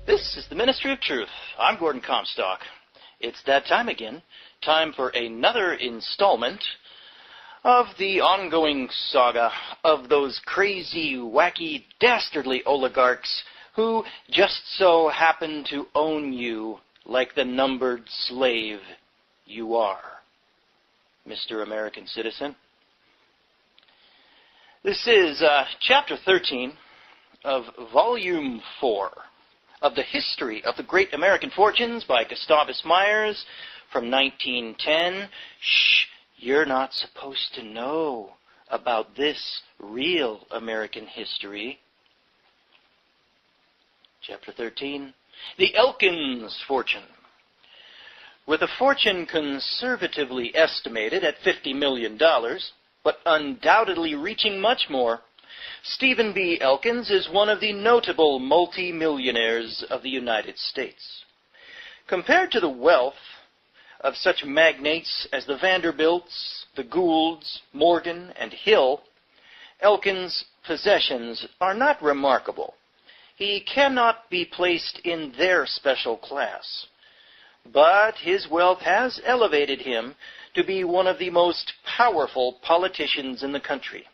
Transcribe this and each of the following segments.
This is the Ministry of Truth. I'm Gordon Comstock. It's that time again. Time for another installment of the ongoing saga of those crazy, wacky, dastardly oligarchs who just so happen to own you like the numbered slave you are, Mr. American citizen. This is Chapter 13 of Volume 4 of The History of the Great American Fortunes by Gustavus Myers from 1910. Shh, you're not supposed to know about this real American history. Chapter 13, The Elkins Fortune. With a fortune conservatively estimated at $50 million, but undoubtedly reaching much more, Stephen B. Elkins is one of the notable multi-millionaires of the United States. Compared to the wealth of such magnates as the Vanderbilts, the Goulds, Morgan, and Hill, Elkins' possessions are not remarkable. He cannot be placed in their special class. But his wealth has elevated him to be one of the most powerful politicians in the country.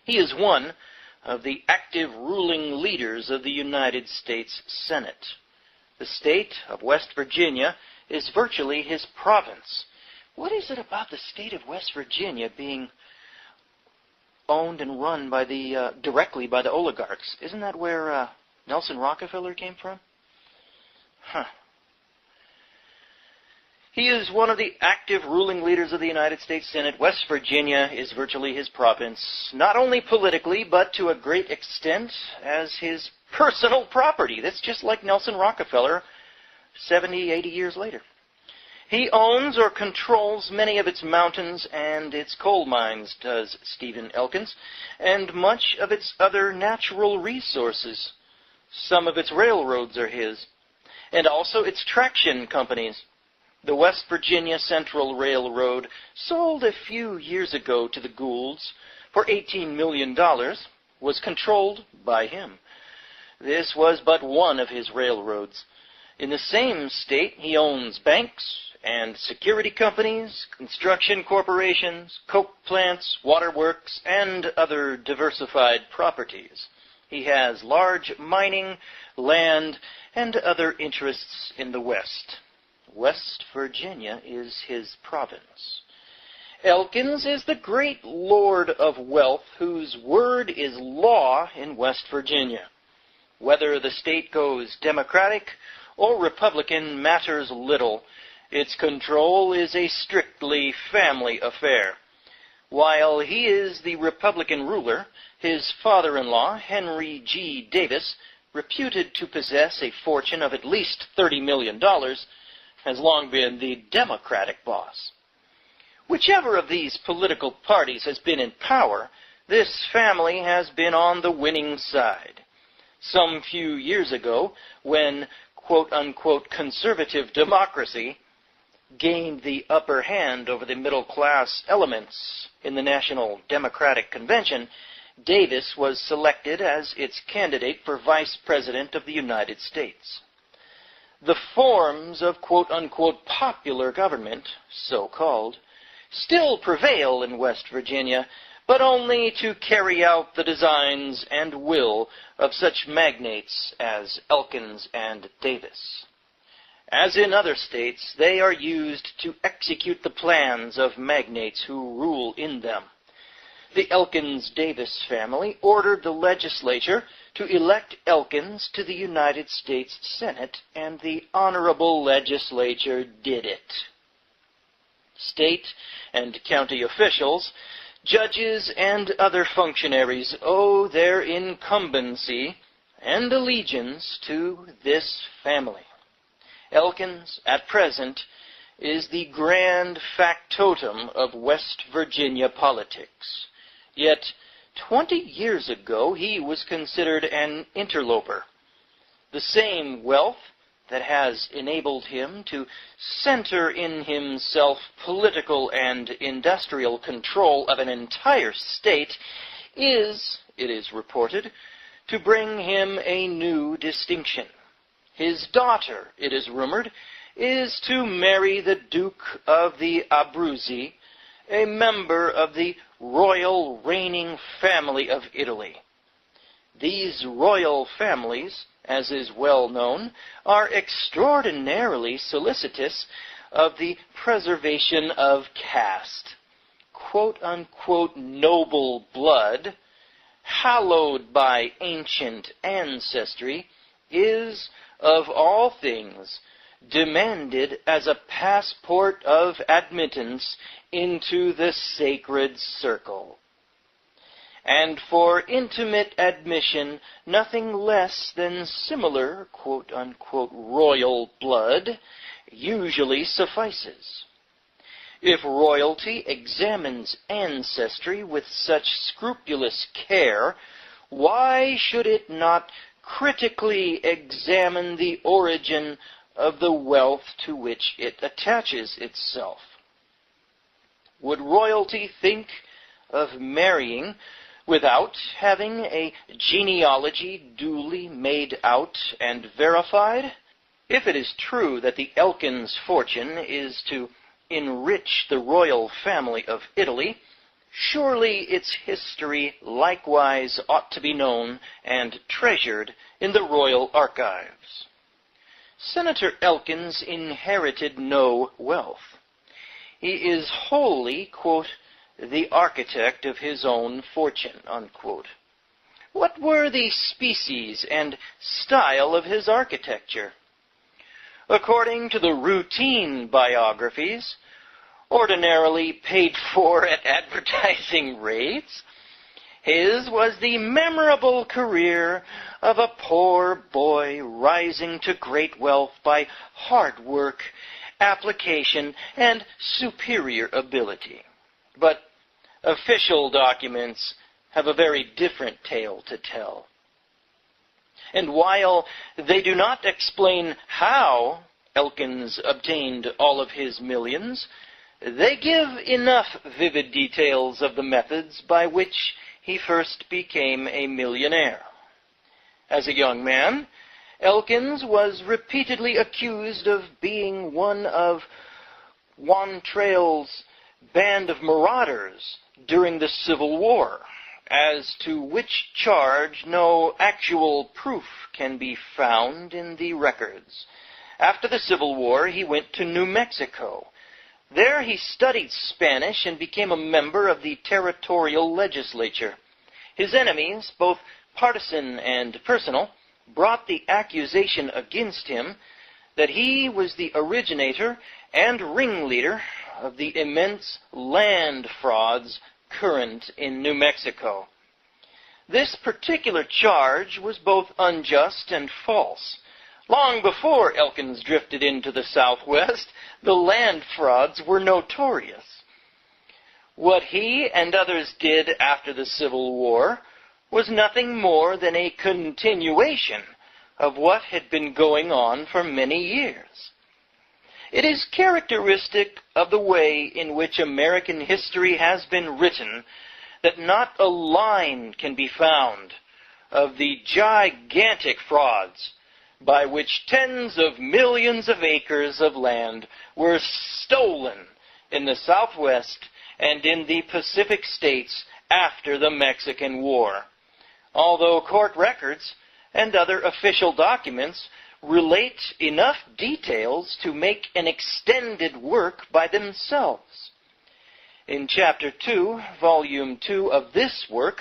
He is one of the active ruling leaders of the United States Senate. The state of West Virginia is virtually his province. What is it about the state of West Virginia being owned and run by directly by the oligarchs? Isn't that where Nelson Rockefeller came from? He is one of the active ruling leaders of the United States Senate. West Virginia is virtually his province, not only politically, but to a great extent as his personal property. That's just like Nelson Rockefeller 70, 80 years later. He owns or controls many of its mountains and its coal mines, does Stephen Elkins, and much of its other natural resources. Some of its railroads are his, and also its traction companies. The West Virginia Central Railroad, sold a few years ago to the Goulds for $18 million, was controlled by him. This was but one of his railroads. In the same state, he owns banks and security companies, construction corporations, coke plants, waterworks, and other diversified properties. He has large mining, land, and other interests in the West. West Virginia is his province. Elkins is the great lord of wealth whose word is law in West Virginia. Whether the state goes Democratic or Republican matters little. Its control is a strictly family affair. While he is the Republican ruler, his father-in-law, Henry G. Davis, reputed to possess a fortune of at least $30 million, has long been the Democratic boss. Whichever of these political parties has been in power, this family has been on the winning side. Some few years ago, when quote-unquote conservative democracy gained the upper hand over the middle-class elements in the National Democratic Convention, Davis was selected as its candidate for Vice President of the United States. The forms of quote-unquote popular government, so-called, still prevail in West Virginia, but only to carry out the designs and will of such magnates as Elkins and Davis. As in other states, they are used to execute the plans of magnates who rule in them. The Elkins-Davis family ordered the legislature to elect Elkins to the United States Senate, and the honorable legislature did it. State and county officials, judges, and other functionaries owe their incumbency and allegiance to this family. Elkins, at present, is the grand factotum of West Virginia politics. Yet 20 years ago, he was considered an interloper. The same wealth that has enabled him to center in himself political and industrial control of an entire state is, it is reported, to bring him a new distinction. His daughter, it is rumored, is to marry the Duke of the Abruzzi, a member of the royal reigning family of Italy. These royal families, as is well known, are extraordinarily solicitous of the preservation of caste. Quote-unquote noble blood, hallowed by ancient ancestry, is, of all things, demanded as a passport of admittance into the sacred circle. And for intimate admission, nothing less than similar, quote-unquote, royal blood usually suffices. If royalty examines ancestry with such scrupulous care, why should it not critically examine the origin of the wealth to which it attaches itself? Would royalty think of marrying without having a genealogy duly made out and verified? If it is true that the Elkins fortune is to enrich the royal family of Italy, surely its history likewise ought to be known and treasured in the royal archives. Senator Elkins inherited no wealth. He is wholly, quote, the architect of his own fortune, unquote. What were the species and style of his architecture? According to the routine biographies, ordinarily paid for at advertising rates, his was the memorable career of a poor boy rising to great wealth by hard work, application, and superior ability. But official documents have a very different tale to tell. And while they do not explain how Elkins obtained all of his millions, they give enough vivid details of the methods by which he first became a millionaire. As a young man, Elkins was repeatedly accused of being one of Wantrail's band of marauders during the Civil War, as to which charge no actual proof can be found in the records. After the Civil War, he went to New Mexico. There he studied Spanish and became a member of the territorial legislature. His enemies, both partisan and personal, brought the accusation against him that he was the originator and ringleader of the immense land frauds current in New Mexico. This particular charge was both unjust and false. Long before Elkins drifted into the Southwest, the land frauds were notorious. What he and others did after the Civil War was nothing more than a continuation of what had been going on for many years. It is characteristic of the way in which American history has been written that not a line can be found of the gigantic frauds by which tens of millions of acres of land were stolen in the Southwest and in the Pacific states after the Mexican War, although court records and other official documents relate enough details to make an extended work by themselves. In Chapter 2, Volume 2 of this work,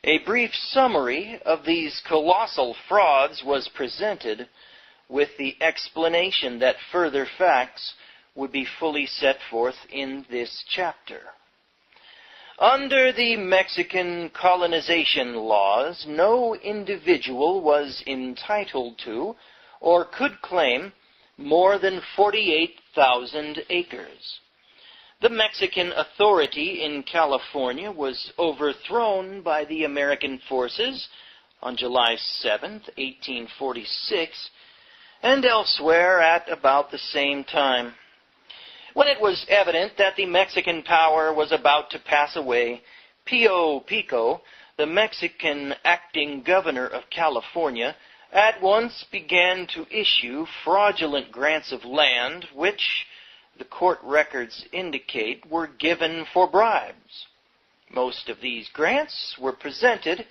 a brief summary of these colossal frauds was presented, with the explanation that further facts would be fully set forth in this chapter. Under the Mexican colonization laws, no individual was entitled to or could claim more than 48,000 acres. The Mexican authority in California was overthrown by the American forces on July 7, 1846, and elsewhere at about the same time. When it was evident that the Mexican power was about to pass away, Pío Pico, the Mexican acting governor of California at once began to issue fraudulent grants of land, which the court records indicate were given for bribes. Most of these grants were presented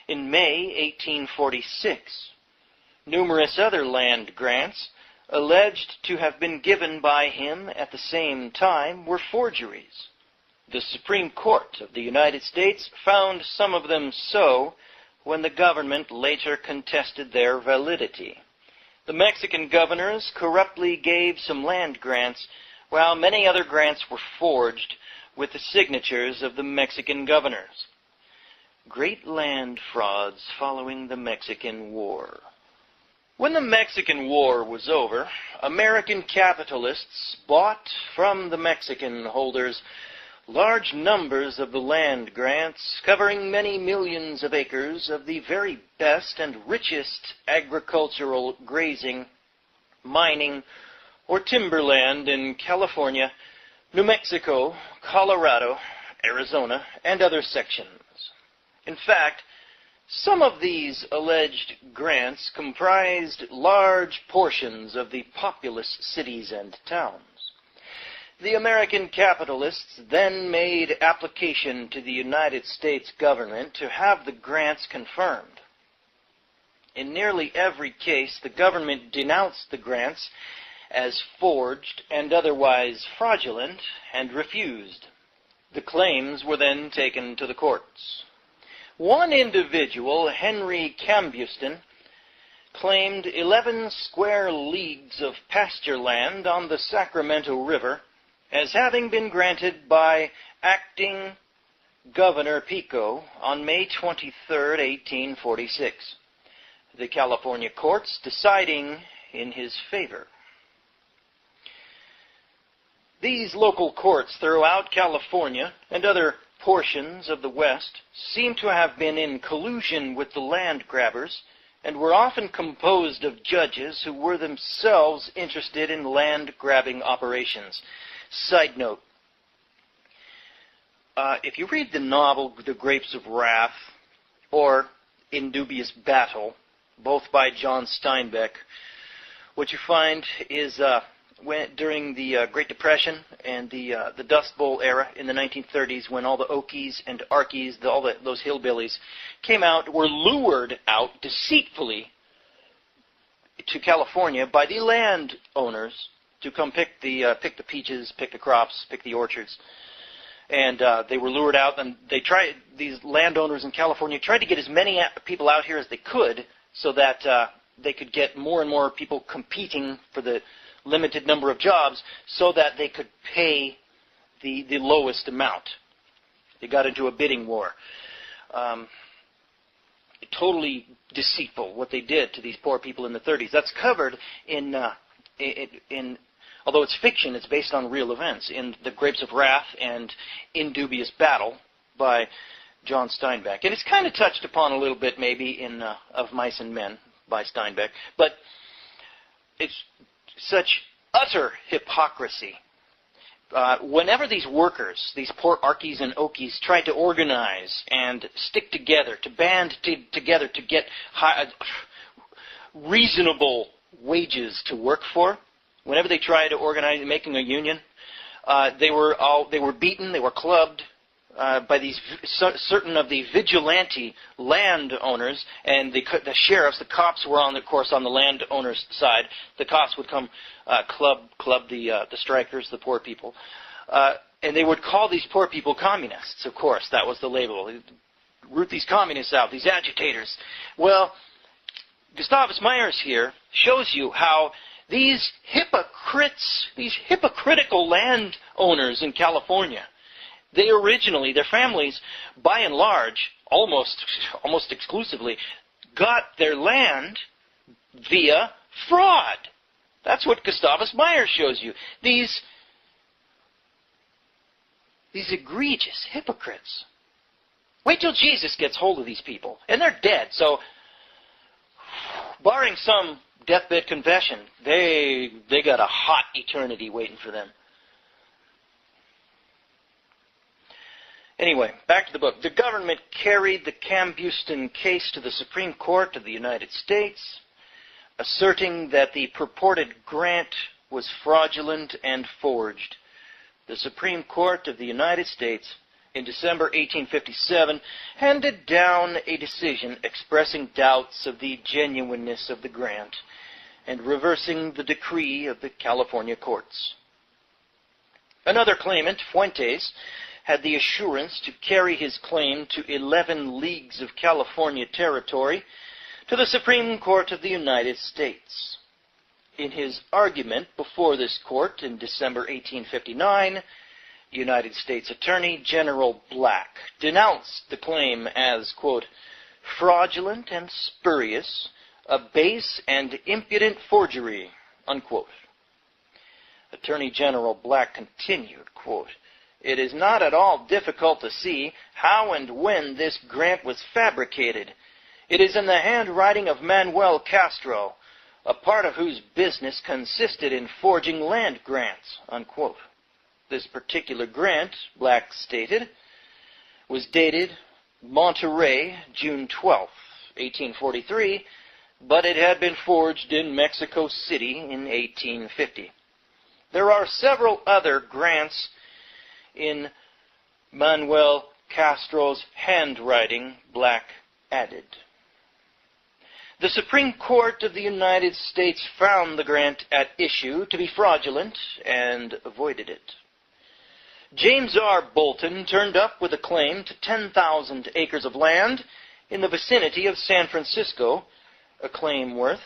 in May 1846. Numerous other land grants, alleged to have been given by him at the same time, were forgeries. The Supreme Court of the United States found some of them so when the government later contested their validity. The Mexican governors corruptly gave some land grants, while many other grants were forged with the signatures of the Mexican governors. Great land frauds following the Mexican War. When the Mexican War was over, American capitalists bought from the Mexican holders large numbers of the land grants, covering many millions of acres of the very best and richest agricultural, grazing, mining, or timberland in California, New Mexico, Colorado, Arizona, and other sections. In fact, some of these alleged grants comprised large portions of the populous cities and towns. The American capitalists then made application to the United States government to have the grants confirmed. In nearly every case, the government denounced the grants as forged and otherwise fraudulent and refused. The claims were then taken to the courts. One individual, Henry Cambuston, claimed 11 square leagues of pasture land on the Sacramento River as having been granted by acting Governor Pico on May 23, 1846. The California courts deciding in his favor. These local courts throughout California and other portions of the West seem to have been in collusion with the land grabbers and were often composed of judges who were themselves interested in land grabbing operations. Side note, if you read the novel The Grapes of Wrath or In Dubious Battle, both by John Steinbeck, what you find is during the Great Depression and the Dust Bowl era in the 1930s, when all the Okies and Arkies, those hillbillies, came out, were lured out deceitfully to California by the landowners to come pick the peaches, pick the crops, pick the orchards. And they were lured out, and these landowners in California tried to get as many people out here as they could so that they could get more and more people competing for the limited number of jobs so that they could pay the lowest amount. They got into a bidding war. Totally deceitful what they did to these poor people in the 30s. That's covered in although it's fiction, it's based on real events, in The Grapes of Wrath and In Dubious Battle by John Steinbeck. And it's kind of touched upon a little bit maybe in Of Mice and Men by Steinbeck. But it's such utter hypocrisy. Whenever these workers, these poor Arkies and Okies, tried to organize and stick together, to band together to get reasonable wages to work for, whenever they tried to organize making a union, they were beaten, they were clubbed by these certain of the vigilante landowners, and the sheriffs, the cops were on the landowners' side. The cops would come club the strikers, the poor people, and they would call these poor people communists. Of course, that was the label. Root these communists out, these agitators. Well, Gustavus Myers here shows you how these hypocrites, these hypocritical landowners in California, they originally, their families, by and large, almost exclusively, got their land via fraud. That's what Gustavus Myers shows you. These egregious hypocrites. Wait till Jesus gets hold of these people, and they're dead. So, barring some deathbed confession, they got a hot eternity waiting for them. Anyway, back to the book. The government carried the Cambuston case to the Supreme Court of the United States, asserting that the purported grant was fraudulent and forged. The Supreme Court of the United States, in December 1857, handed down a decision expressing doubts of the genuineness of the grant and reversing the decree of the California courts. Another claimant, Fuentes, had the assurance to carry his claim to 11 leagues of California territory to the Supreme Court of the United States. In his argument before this court in December 1859, United States Attorney General Black denounced the claim as, quote, fraudulent and spurious, a base and impudent forgery, unquote. Attorney General Black continued, quote, it is not at all difficult to see how and when this grant was fabricated. It is in the handwriting of Manuel Castro, a part of whose business consisted in forging land grants, unquote. This particular grant, Black stated, was dated Monterrey, June 12, 1843, but it had been forged in Mexico City in 1850. There are several other grants in Manuel Castro's handwriting, Black added. The Supreme Court of the United States found the grant at issue to be fraudulent and avoided it. James R. Bolton turned up with a claim to 10,000 acres of land in the vicinity of San Francisco, a claim worth,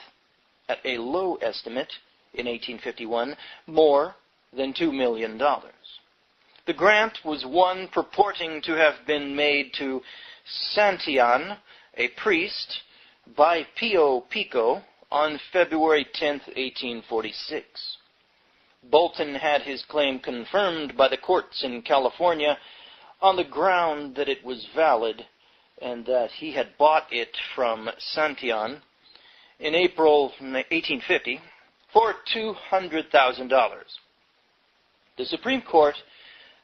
at a low estimate in 1851, more than $2 million. The grant was one purporting to have been made to Santillan, a priest, by Pio Pico on February 10, 1846. Bolton had his claim confirmed by the courts in California on the ground that it was valid and that he had bought it from Santillan in April 1850 for $200,000. The Supreme Court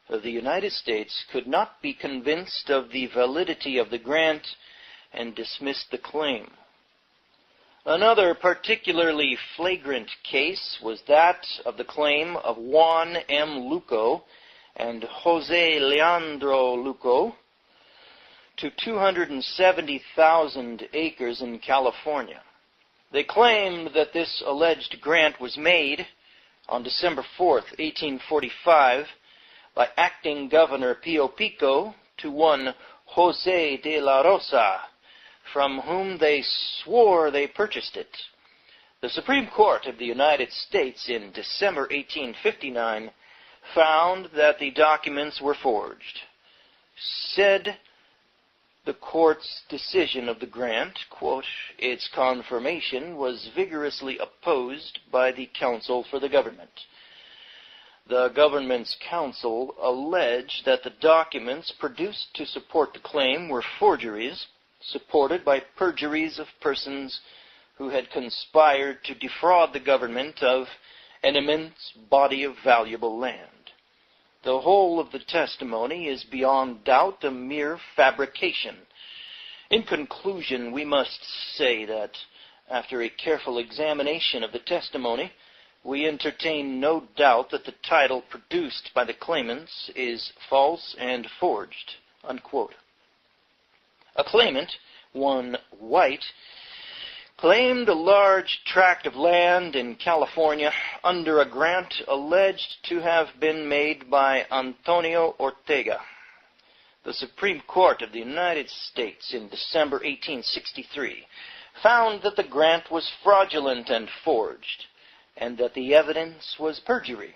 of the United States could not be convinced of the validity of the grant and dismissed the claim. Another particularly flagrant case was that of the claim of Juan M. Luco and Jose Leandro Luco to 270,000 acres in California. They claimed that this alleged grant was made on December 4, 1845, by acting Governor Pio Pico to one Jose de la Rosa, from whom they swore they purchased it. The Supreme Court of the United States in December 1859 found that the documents were forged. Said the court's decision of the grant, quote, its confirmation was vigorously opposed by the counsel for the government. The government's counsel alleged that the documents produced to support the claim were forgeries, supported by perjuries of persons who had conspired to defraud the government of an immense body of valuable land. The whole of the testimony is beyond doubt a mere fabrication. In conclusion, we must say that, after a careful examination of the testimony, we entertain no doubt that the title produced by the claimants is false and forged, unquote. A claimant, one White, claimed a large tract of land in California under a grant alleged to have been made by Antonio Ortega. The Supreme Court of the United States in December 1863 found that the grant was fraudulent and forged, and that the evidence was perjury.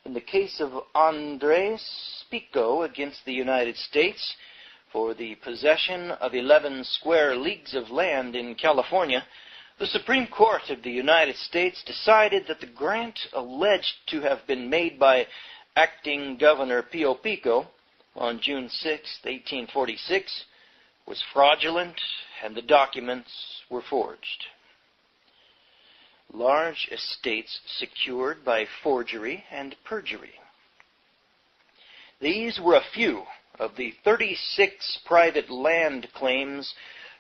In the case of Andres Pico against the United States for the possession of 11 square leagues of land in California, the Supreme Court of the United States decided that the grant alleged to have been made by acting Governor Pio Pico on June 6, 1846, was fraudulent and the documents were forged. Large estates secured by forgery and perjury. These were a few of the 36 private land claims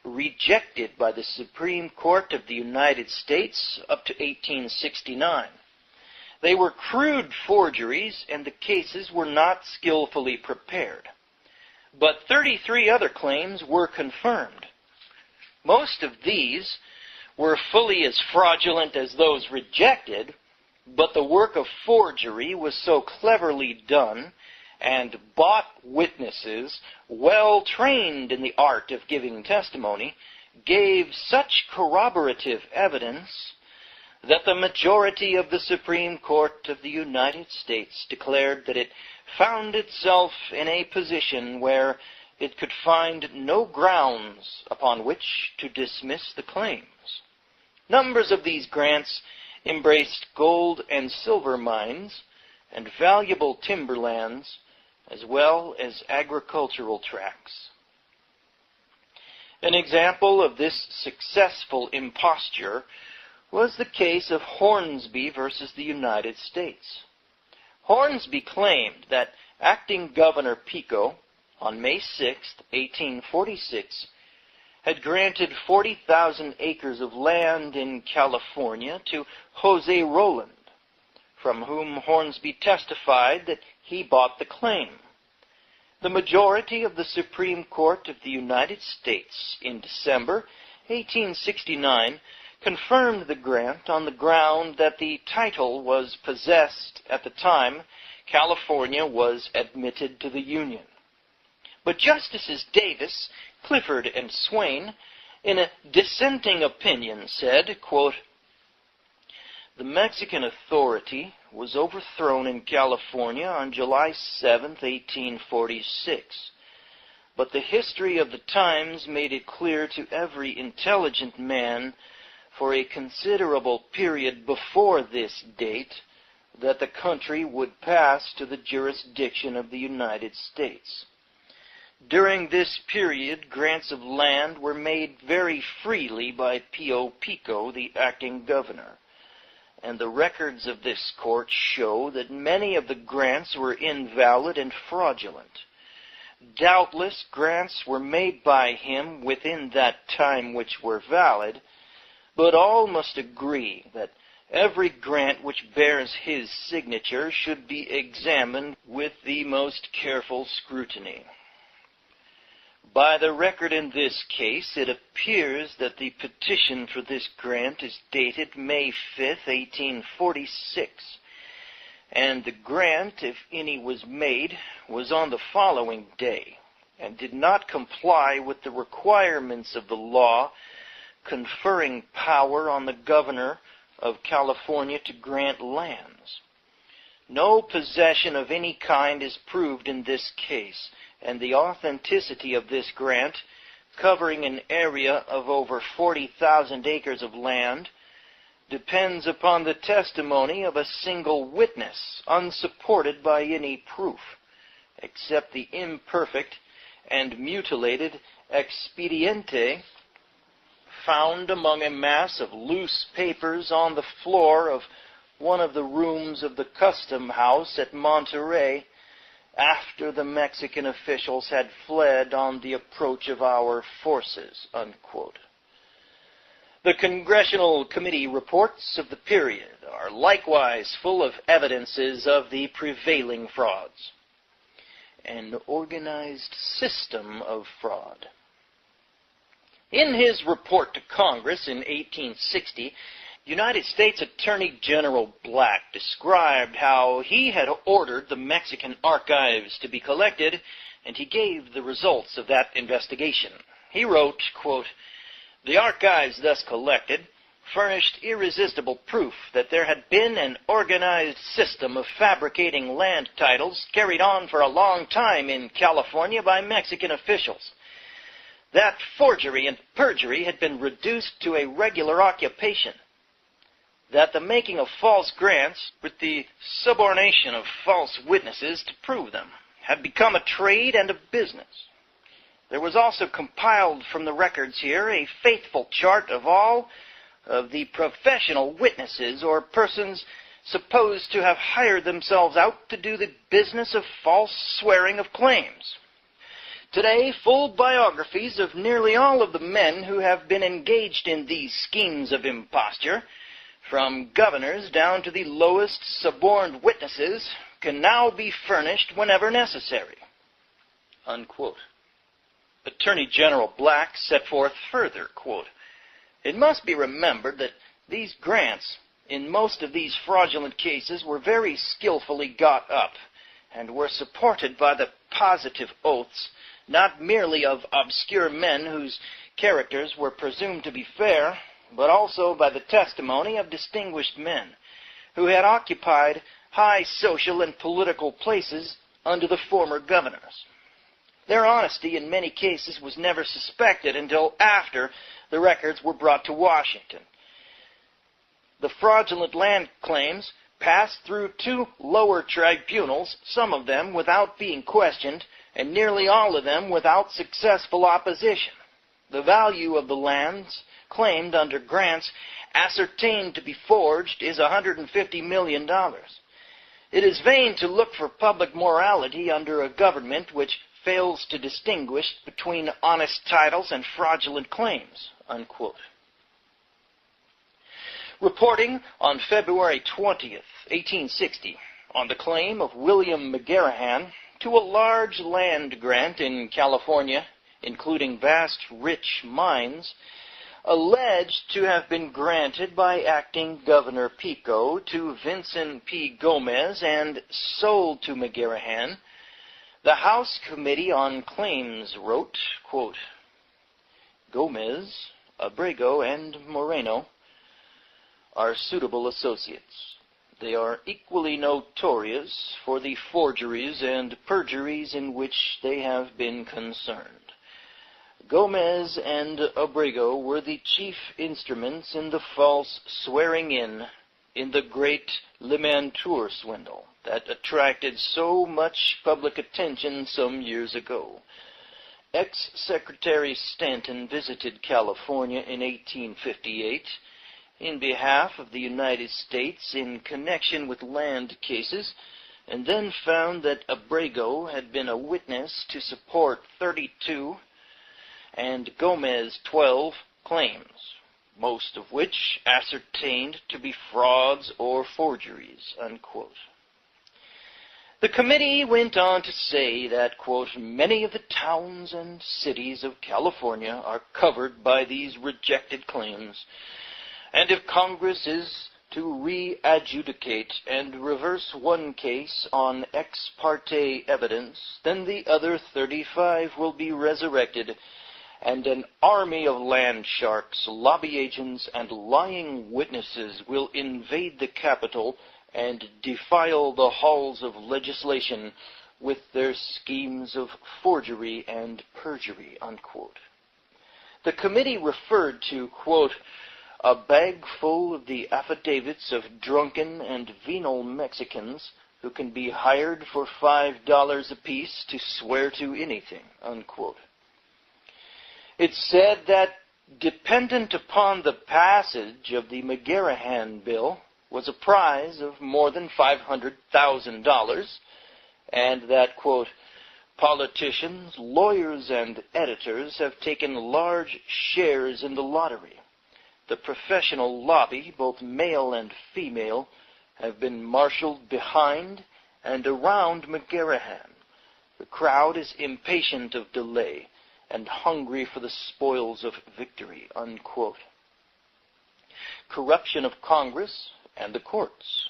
rejected by the Supreme Court of the United States up to 1869. They were crude forgeries, and the cases were not skillfully prepared. But 33 other claims were confirmed. Most of these were fully as fraudulent as those rejected, but the work of forgery was so cleverly done, and bought witnesses, well trained in the art of giving testimony, gave such corroborative evidence that the majority of the Supreme Court of the United States declared that it found itself in a position where it could find no grounds upon which to dismiss the claims. Numbers of these grants embraced gold and silver mines and valuable timberlands, as well as agricultural tracts. An example of this successful imposture was the case of Hornsby versus the United States. Hornsby claimed that acting Governor Pico, on May 6, 1846, had granted 40,000 acres of land in California to Jose Roland, from whom Hornsby testified that he bought the claim. The majority of the Supreme Court of the United States in December 1869 confirmed the grant on the ground that the title was possessed at the time California was admitted to the Union. But Justices Davis, Clifford, and Swain, in a dissenting opinion, said, quote, "The Mexican authority was overthrown in California on July 7, 1846. But the history of the times made it clear to every intelligent man for a considerable period before this date that the country would pass to the jurisdiction of the United States. During this period, grants of land were made very freely by Pio Pico, the acting governor, and the records of this court show that many of the grants were invalid and fraudulent. Doubtless, grants were made by him within that time which were valid, but all must agree that every grant which bears his signature should be examined with the most careful scrutiny. By the record in this case, it appears that the petition for this grant is dated May 5, 1846, and the grant, if any was made, was on the following day, and did not comply with the requirements of the law conferring power on the governor of California to grant lands. No possession of any kind is proved in this case, and the authenticity of this grant, covering an area of over 40,000 acres of land, depends upon the testimony of a single witness, unsupported by any proof, except the imperfect and mutilated expediente found among a mass of loose papers on the floor of one of the rooms of the custom house at Monterey after the Mexican officials had fled on the approach of our forces," unquote. The Congressional Committee reports of the period are likewise full of evidences of the prevailing frauds. An organized system of fraud. In his report to Congress in 1860, United States Attorney General Black described how he had ordered the Mexican archives to be collected, and he gave the results of that investigation. He wrote, quote, "The archives thus collected furnished irresistible proof that there had been an organized system of fabricating land titles carried on for a long time in California by Mexican officials. That forgery and perjury had been reduced to a regular occupation. That the making of false grants, with the subornation of false witnesses to prove them, had become a trade and a business. There was also compiled from the records here a faithful chart of all of the professional witnesses or persons supposed to have hired themselves out to do the business of false swearing of claims. Today, full biographies of nearly all of the men who have been engaged in these schemes of imposture, from governors down to the lowest suborned witnesses, can now be furnished whenever necessary." Unquote. Attorney General Black set forth further, quote, "It must be remembered that these grants, in most of these fraudulent cases, were very skillfully got up, and were supported by the positive oaths, not merely of obscure men whose characters were presumed to be fair, but also by the testimony of distinguished men, who had occupied high social and political places under the former governors. Their honesty in many cases was never suspected until after the records were brought to Washington. The fraudulent land claims passed through 2 lower tribunals, some of them without being questioned, and nearly all of them without successful opposition. The value of the lands claimed under grants ascertained to be forged is $150 million. It is vain to look for public morality under a government which fails to distinguish between honest titles and fraudulent claims." Unquote. Reporting on February 20th, 1860, on the claim of William McGarahan to a large land grant in California, including vast rich mines, alleged to have been granted by acting Governor Pico to Vincent P. Gomez and sold to McGarahan, the House Committee on Claims wrote, quote, "Gomez, Abrego, and Moreno are suitable associates. They are equally notorious for the forgeries and perjuries in which they have been concerned. Gomez and Abrego were the chief instruments in the false swearing in the great Limantour swindle that attracted so much public attention some years ago. Ex-Secretary Stanton visited California in 1858 in behalf of the United States in connection with land cases, and then found that Abrego had been a witness to support 32 and Gomez 12 claims, most of which ascertained to be frauds or forgeries." Unquote. The committee went on to say that, quote, "Many of the towns and cities of California are covered by these rejected claims, and if Congress is to re-adjudicate and reverse one case on ex parte evidence, then the other 35 will be resurrected, and an army of land sharks, lobby agents, and lying witnesses will invade the Capitol and defile the halls of legislation with their schemes of forgery and perjury." Unquote. The committee referred to, quote, "a bag full of the affidavits of drunken and venal Mexicans who can be hired for $5 apiece to swear to anything." Unquote. It said that dependent upon the passage of the McGarahan bill was a prize of more than $500,000, and that, quote, "politicians, lawyers, and editors have taken large shares in the lottery. The professional lobby, both male and female, have been marshaled behind and around McGarahan. The crowd is impatient of delay and hungry for the spoils of victory." Unquote. Corruption of Congress and the courts.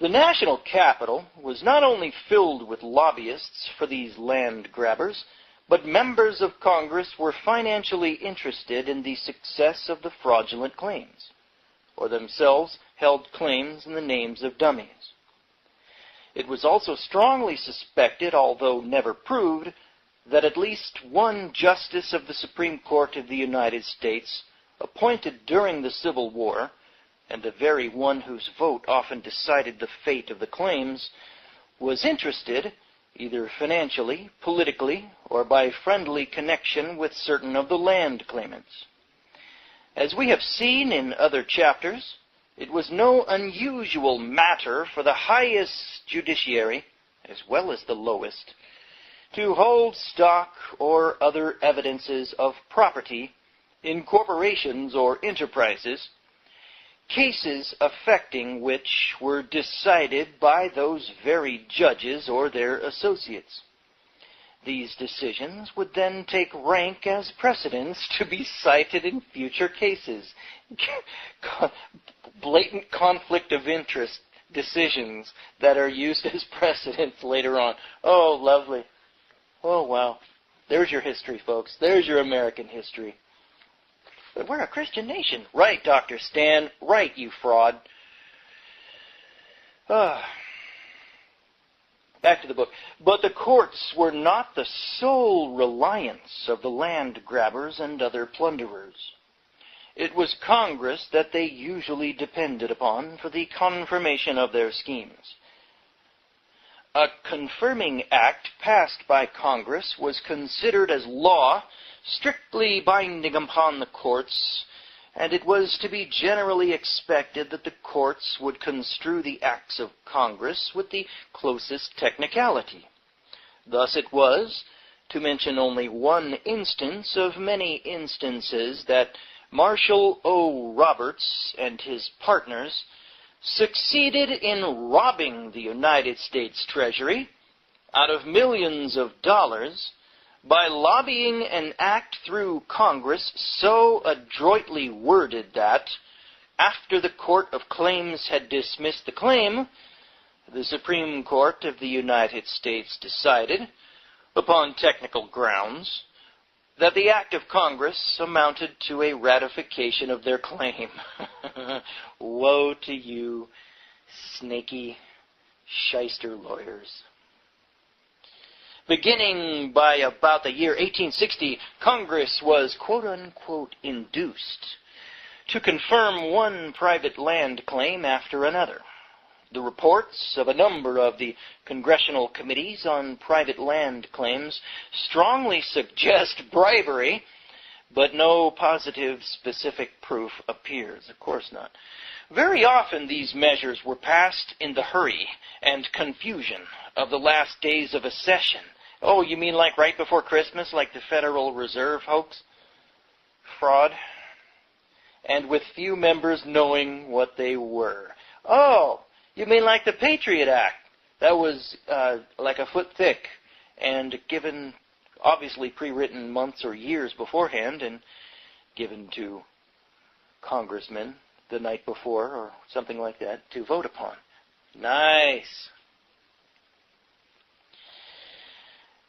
The national capital was not only filled with lobbyists for these land grabbers, but members of Congress were financially interested in the success of the fraudulent claims, or themselves held claims in the names of dummies. It was also strongly suspected, although never proved, that at least one justice of the Supreme Court of the United States, appointed during the Civil War, and the very one whose vote often decided the fate of the claims, was interested, either financially, politically, or by friendly connection with certain of the land claimants. As we have seen in other chapters, it was no unusual matter for the highest judiciary, as well as the lowest, to hold stock or other evidences of property in corporations or enterprises, cases affecting which were decided by those very judges or their associates. These decisions would then take rank as precedents to be cited in future cases. Blatant conflict of interest decisions that are used as precedents later on. Oh, lovely. Oh, wow. There's your history, folks. There's your American history. But we're a Christian nation. Right, Dr. Stan. Right, you fraud. Back to the book. But the courts were not the sole reliance of the land grabbers and other plunderers. It was Congress that they usually depended upon for the confirmation of their schemes. A confirming act passed by Congress was considered as law, strictly binding upon the courts, and it was to be generally expected that the courts would construe the acts of Congress with the closest technicality. Thus it was, to mention only one instance of many instances, that Marshall O. Roberts and his partners succeeded in robbing the United States Treasury out of millions of dollars by lobbying an act through Congress so adroitly worded that, after the Court of Claims had dismissed the claim, the Supreme Court of the United States decided, upon technical grounds, that the act of Congress amounted to a ratification of their claim. Woe to you, snaky shyster lawyers. Beginning by about the year 1860, Congress was, quote-unquote, induced to confirm one private land claim after another. The reports of a number of the congressional committees on private land claims strongly suggest bribery, but no positive specific proof appears. Of course not. Very often these measures were passed in the hurry and confusion of the last days of a session. Oh, you mean like right before Christmas, like the Federal Reserve hoax? Fraud. And with few members knowing what they were. Oh, you mean like the Patriot Act? That was like a foot thick and given, obviously pre-written months or years beforehand and given to congressmen the night before or something like that to vote upon. Nice.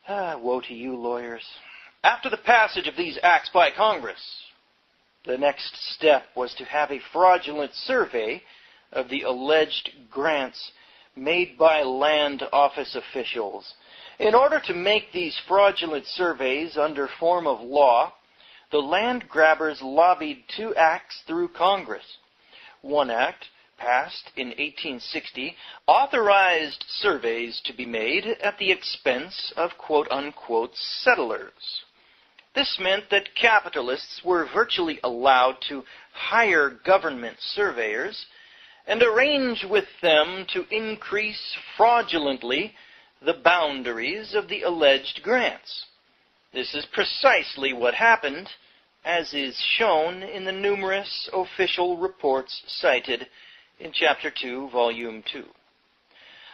Woe to you, lawyers. After the passage of these acts by Congress, the next step was to have a fraudulent survey of the alleged grants made by land office officials. In order to make these fraudulent surveys under form of law, the land grabbers lobbied two acts through Congress. One act, passed in 1860, authorized surveys to be made at the expense of quote-unquote settlers. This meant that capitalists were virtually allowed to hire government surveyors and arrange with them to increase fraudulently the boundaries of the alleged grants. This is precisely what happened, as is shown in the numerous official reports cited in Chapter 2, Volume 2.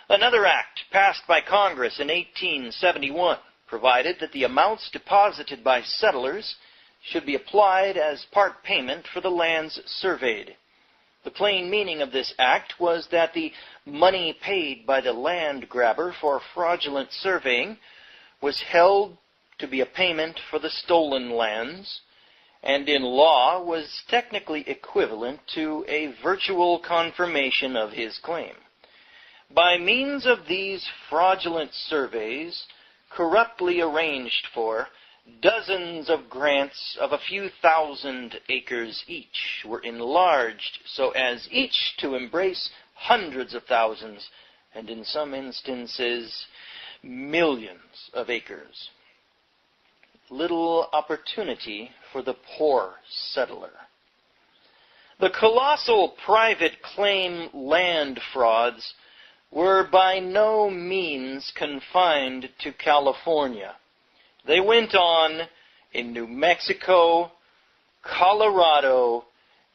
Another act passed by Congress in 1871 provided that the amounts deposited by settlers should be applied as part payment for the lands surveyed. The plain meaning of this act was that the money paid by the land grabber for fraudulent surveying was held to be a payment for the stolen lands, and in law was technically equivalent to a virtual confirmation of his claim. By means of these fraudulent surveys, corruptly arranged for, dozens of grants of a few thousand acres each were enlarged so as each to embrace hundreds of thousands, and in some instances, millions of acres. Little opportunity for the poor settler. The colossal private claim land frauds were by no means confined to California. They went on in New Mexico, Colorado,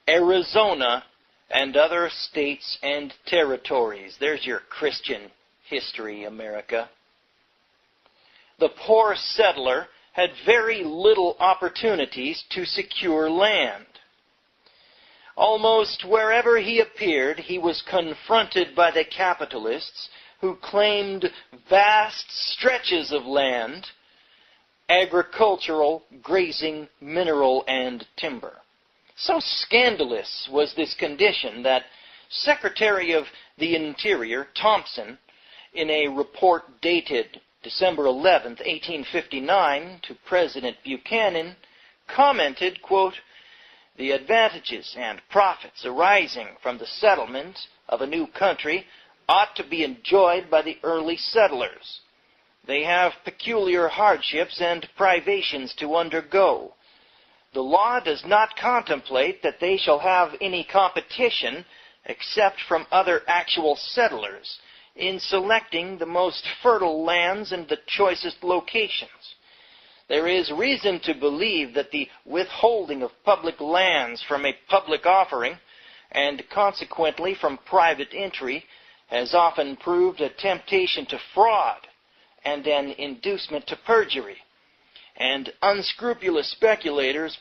Arizona, and other states and territories. There's your Christian history, America. The poor settler had very little opportunities to secure land. Almost wherever he appeared, he was confronted by the capitalists who claimed vast stretches of land, agricultural, grazing, mineral, and timber. So scandalous was this condition that Secretary of the Interior, Thompson, in a report dated December 11, 1859, to President Buchanan, commented, quote, "The advantages and profits arising from the settlement of a new country ought to be enjoyed by the early settlers. They have peculiar hardships and privations to undergo. The law does not contemplate that they shall have any competition except from other actual settlers in selecting the most fertile lands and the choicest locations. There is reason to believe that the withholding of public lands from a public offering, and consequently from private entry, has often proved a temptation to fraud and an inducement to perjury, and unscrupulous speculators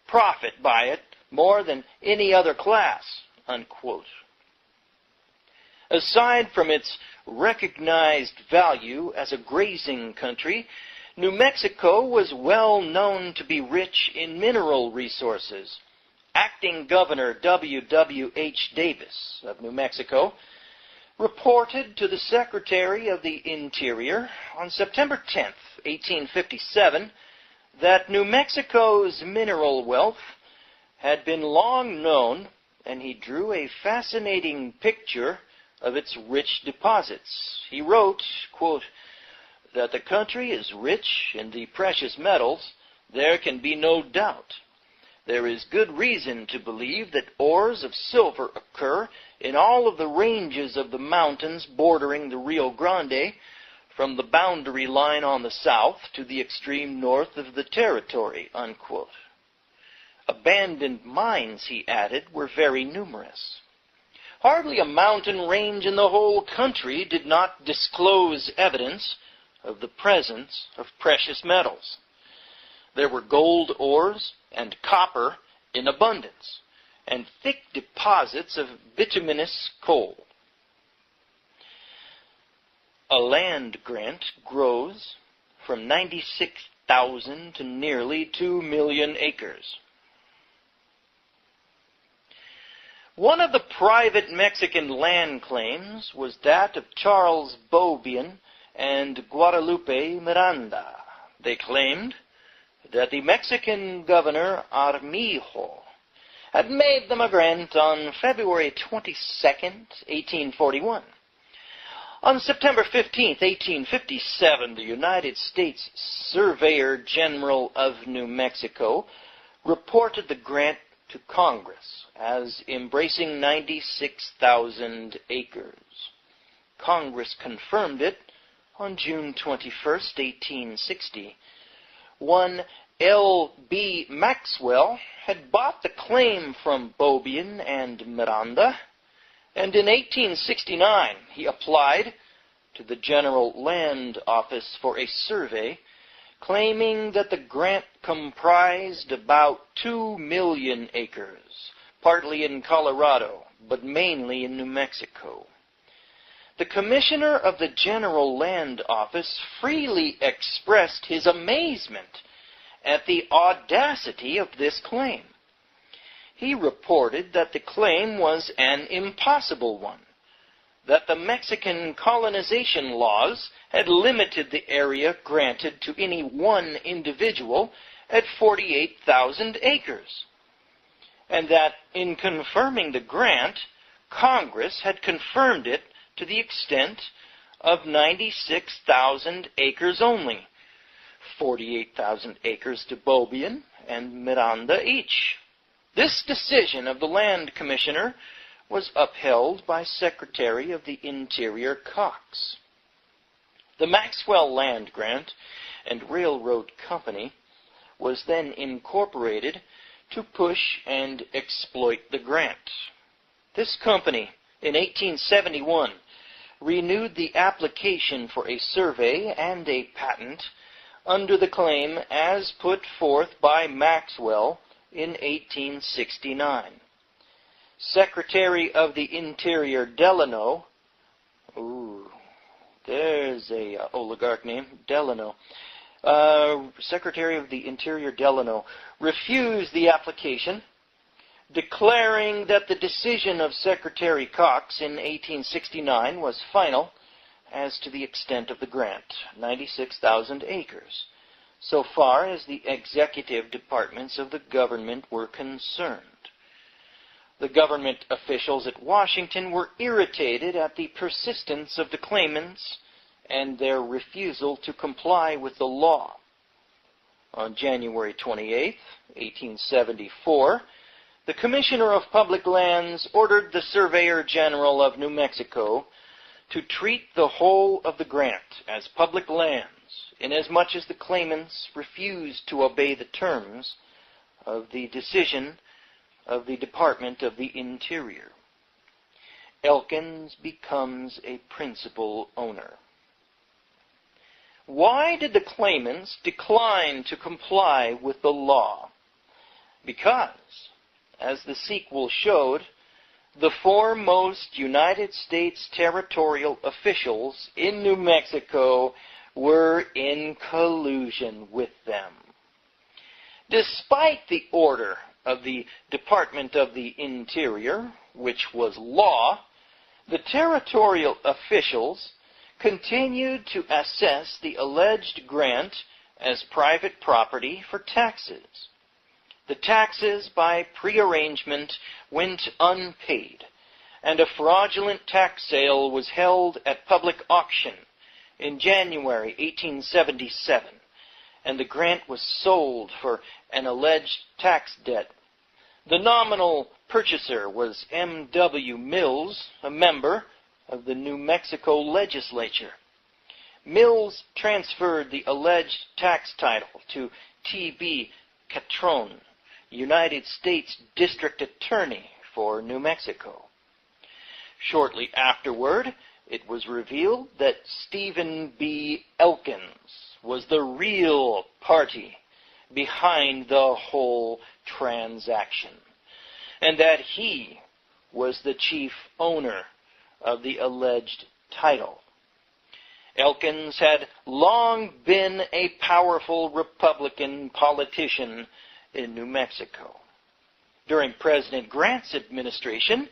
profit by it more than any other class," unquote. Aside from its recognized value as a grazing country, New Mexico was well known to be rich in mineral resources. Acting Governor W.W.H. Davis of New Mexico reported to the Secretary of the Interior on September 10, 1857, that New Mexico's mineral wealth had been long known, and he drew a fascinating picture of its rich deposits. He wrote, quote, "That the country is rich in the precious metals, there can be no doubt. There is good reason to believe that ores of silver occur in all of the ranges of the mountains bordering the Rio Grande, from the boundary line on the south to the extreme north of the territory," unquote. Abandoned mines, he added, were very numerous. Hardly a mountain range in the whole country did not disclose evidence of the presence of precious metals. There were gold ores and copper in abundance, and thick deposits of bituminous coal. A land grant grows from 96,000 to nearly 2 million acres. One of the private Mexican land claims was that of Charles Beaubien and Guadalupe Miranda. They claimed that the Mexican governor Armijo had made them a grant on February 22, 1841. On September 15, 1857, the United States Surveyor General of New Mexico reported the grant to Congress as embracing 96,000 acres. Congress confirmed it on June 21, 1860. One L.B. Maxwell had bought the claim from Beaubien and Miranda, and in 1869 he applied to the General Land Office for a survey, claiming that the grant comprised about 2 million acres, partly in Colorado, but mainly in New Mexico. The Commissioner of the General Land Office freely expressed his amazement at the audacity of this claim. He reported that the claim was an impossible one, that the Mexican colonization laws had limited the area granted to any one individual at 48,000 acres, and that in confirming the grant, Congress had confirmed it to the extent of 96,000 acres only, 48,000 acres to Beaubien and Miranda each. This decision of the Land Commissioner was upheld by Secretary of the Interior Cox. The Maxwell Land Grant and Railroad Company was then incorporated to push and exploit the grant. This company, in 1871, renewed the application for a survey and a patent under the claim as put forth by Maxwell in 1869. Secretary of the Interior Delano, there's a oligarch name, Delano. Secretary of the Interior Delano refused the application, declaring that the decision of Secretary Cox in 1869 was final as to the extent of the grant, 96,000 acres, so far as the executive departments of the government were concerned. The government officials at Washington were irritated at the persistence of the claimants and their refusal to comply with the law. On January 28, 1874, the Commissioner of Public Lands ordered the Surveyor General of New Mexico to treat the whole of the grant as public lands, inasmuch as the claimants refused to obey the terms of the decision of the Department of the Interior. Elkins becomes a principal owner. Why did the claimants decline to comply with the law? Because, as the sequel showed, the foremost United States territorial officials in New Mexico were in collusion with them. Despite the order of the Department of the Interior, which was law, the territorial officials continued to assess the alleged grant as private property for taxes. The taxes by prearrangement went unpaid, and a fraudulent tax sale was held at public auction in January 1877, and the grant was sold for an alleged tax debt. The nominal purchaser was M.W. Mills, a member of the New Mexico legislature. Mills transferred the alleged tax title to T.B. Catron, United States District Attorney for New Mexico. Shortly afterward, it was revealed that Stephen B. Elkins was the real party behind the whole transaction, and that he was the chief owner of the alleged title. Elkins had long been a powerful Republican politician in New Mexico. During President Grant's administration,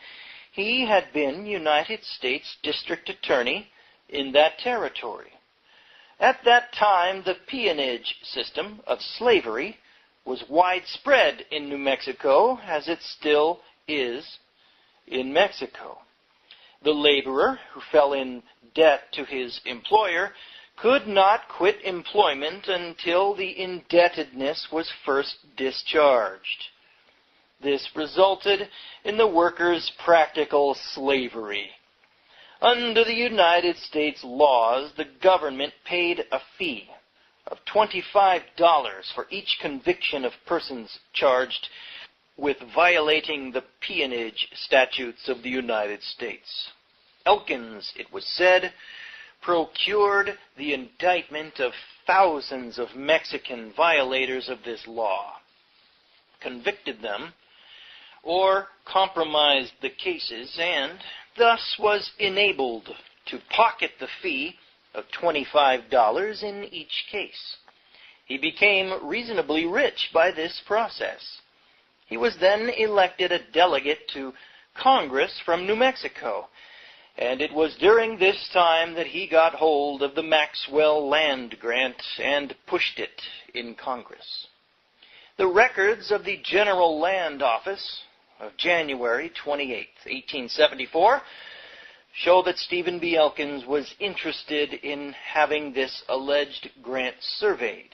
he had been United States District Attorney in that territory. At that time, the peonage system of slavery was widespread in New Mexico, as it still is in Mexico. The laborer who fell in debt to his employer could not quit employment until the indebtedness was first discharged. This resulted in the workers' practical slavery. Under the United States laws, the government paid a fee of $25 for each conviction of persons charged with violating the peonage statutes of the United States. Elkins, it was said, procured the indictment of thousands of Mexican violators of this law, convicted them, or compromised the cases, and thus was enabled to pocket the fee of $25 in each case. He became reasonably rich by this process. He was then elected a delegate to Congress from New Mexico, and it was during this time that he got hold of the Maxwell Land Grant and pushed it in Congress. The records of the General Land Office of January 28, 1874, show that Stephen B. Elkins was interested in having this alleged grant surveyed.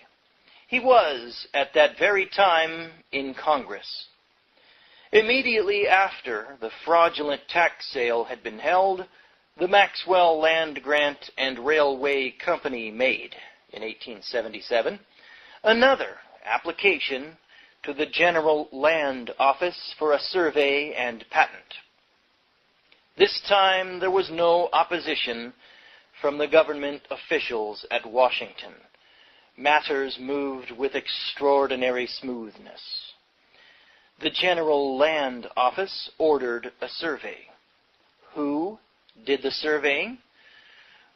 He was, at that very time, in Congress. Immediately after the fraudulent tax sale had been held, the Maxwell Land Grant and Railway Company made, in 1877, another application to the General Land Office for a survey and patent. This time there was no opposition from the government officials at Washington. Matters moved with extraordinary smoothness. The General Land Office ordered a survey. Who did the surveying?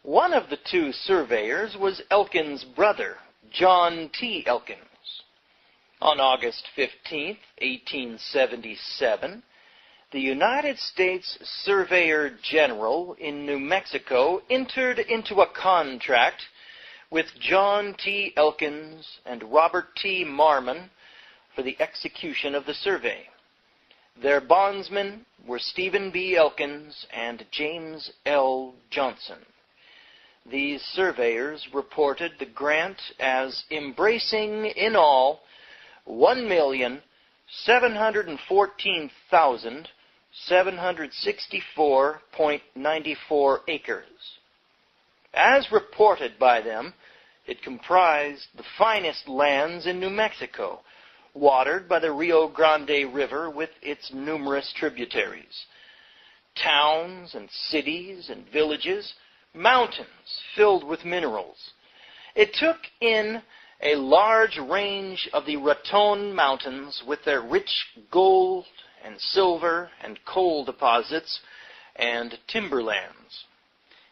One of the two surveyors was Elkins' brother, John T. Elkins. On August 15, 1877, the United States Surveyor General in New Mexico entered into a contract with John T. Elkins and Robert T. Marmon for the execution of the survey. Their bondsmen were Stephen B. Elkins and James L. Johnson. These surveyors reported the grant as embracing in all 1,714,764.94 acres. As reported by them, it comprised the finest lands in New Mexico, watered by the Rio Grande River with its numerous tributaries, towns and cities and villages, mountains filled with minerals. It took in a large range of the Raton Mountains with their rich gold and silver and coal deposits and timberlands,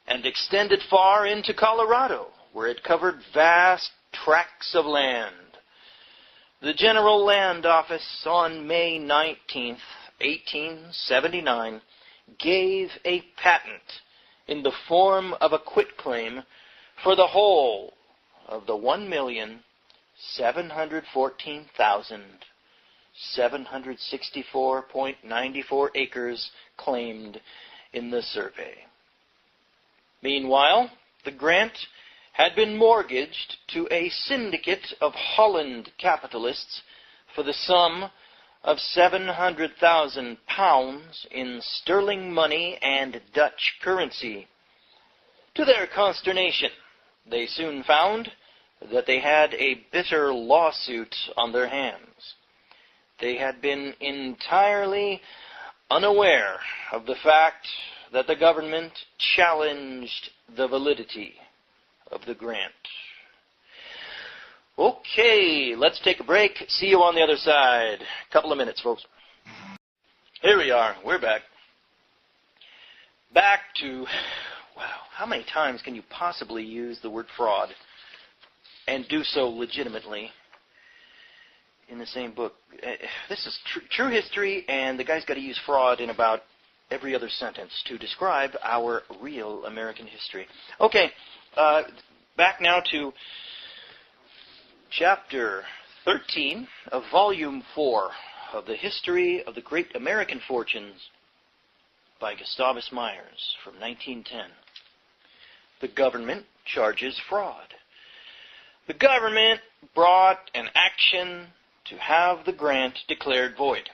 and extended far into Colorado, where it covered vast tracts of land. The General Land Office on May 19, 1879, gave a patent in the form of a quitclaim for the whole of the 1,714,764.94 acres claimed in the survey. Meanwhile, the grant had been mortgaged to a syndicate of Holland capitalists for the sum of 700,000 pounds in sterling money and Dutch currency. To their consternation, they soon found that they had a bitter lawsuit on their hands. They had been entirely unaware of the fact that the government challenged the validity of the grant. Okay, let's take a break. See you on the other side. Couple of minutes, folks. Here we are. We're back. Back to, wow, how many times can you possibly use the word fraud and do so legitimately in the same book? This is true history, and the guy's got to use fraud in about every other sentence to describe our real American history. Okay, back now to Chapter 13 of Volume 4 of the History of the Great American Fortunes by Gustavus Myers from 1910. The government charges fraud. The government brought an action to have the grant declared void.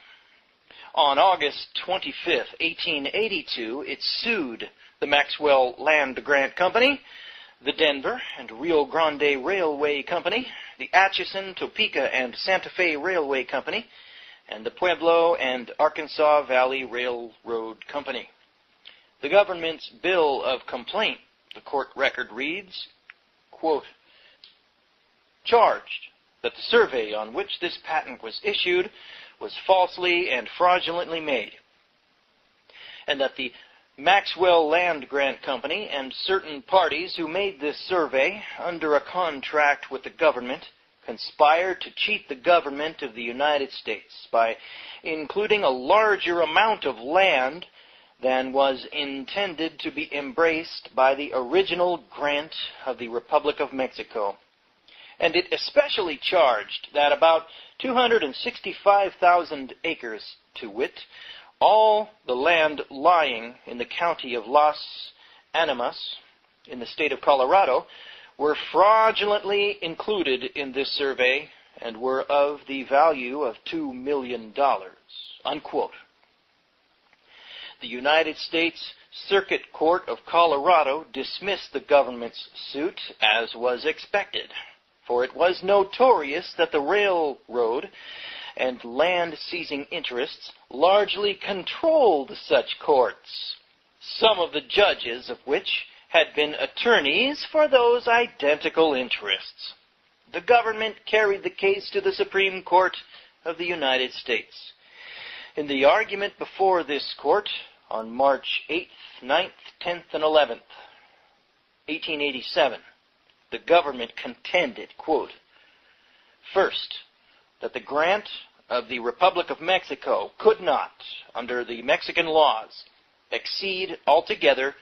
On August 25, 1882, it sued the Maxwell Land Grant Company, the Denver and Rio Grande Railway Company, the Atchison, Topeka, and Santa Fe Railway Company, and the Pueblo and Arkansas Valley Railroad Company. The government's bill of complaint, the court record reads, quote, charged that the survey on which this patent was issued was falsely and fraudulently made, and that the Maxwell Land Grant Company and certain parties who made this survey under a contract with the government conspired to cheat the government of the United States by including a larger amount of land than was intended to be embraced by the original grant of the Republic of Mexico. And it especially charged that about 265,000 acres, to wit, all the land lying in the county of Las Animas, in the state of Colorado, were fraudulently included in this survey and were of the value of $2 million, unquote. The United States Circuit Court of Colorado dismissed the government's suit, as was expected, for it was notorious that the railroad and land-seizing interests largely controlled such courts, some of the judges of which had been attorneys for those identical interests. The government carried the case to the Supreme Court of the United States. In the argument before this court on March 8th, 9th, 10th, and 11th, 1887, the government contended, quote, first, that the grant of the Republic of Mexico could not, under the Mexican laws, exceed altogether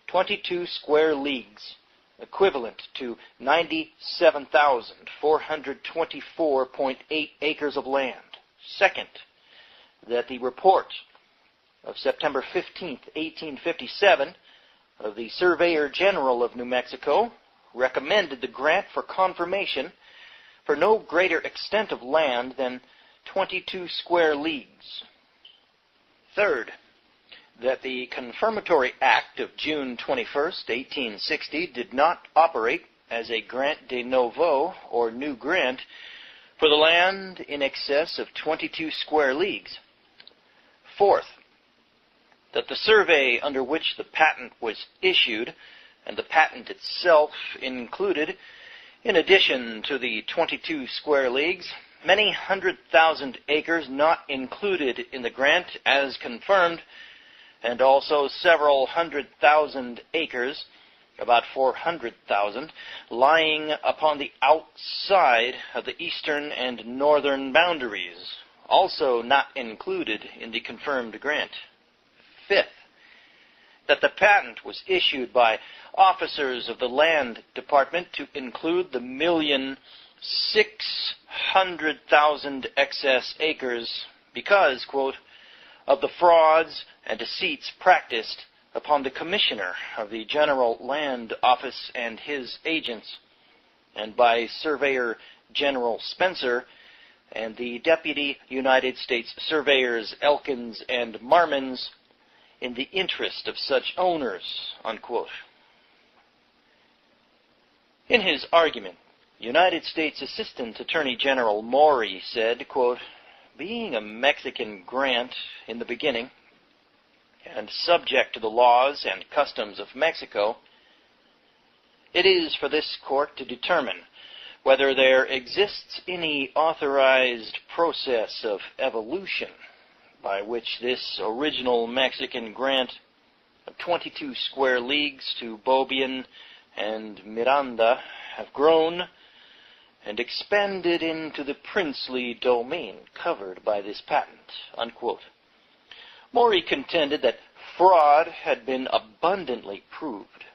22 square leagues, equivalent to 97,424.8 acres of land. Second, that the report of September 15, 1857, of the Surveyor General of New Mexico recommended the grant for confirmation for no greater extent of land than 22 square leagues. Third, that the Confirmatory Act of June 21, 1860, did not operate as a grant de novo, or new grant, for the land in excess of 22 square leagues. Fourth, that the survey under which the patent was issued, and the patent itself included, in addition to the 22 square leagues, many 100,000 acres not included in the grant as confirmed, and also several 100,000 acres, about 400,000, lying upon the outside of the eastern and northern boundaries, also not included in the confirmed grant. Fifth, that the patent was issued by officers of the Land Department to include the 1,600,000 excess acres because, quote, of the frauds and deceits practiced upon the Commissioner of the General Land Office and his agents, and by Surveyor General Spencer and the Deputy United States Surveyors Elkins and Marmons, in the interest of such owners, unquote. In his argument, United States Assistant Attorney General Maury said, quote, being a Mexican grant in the beginning, and subject to the laws and customs of Mexico, it is for this court to determine whether there exists any authorized process of evolution by which this original Mexican grant of 22 square leagues to Bobian and Miranda have grown and expanded into the princely domain covered by this patent, unquote. Maury contended that fraud had been abundantly proved.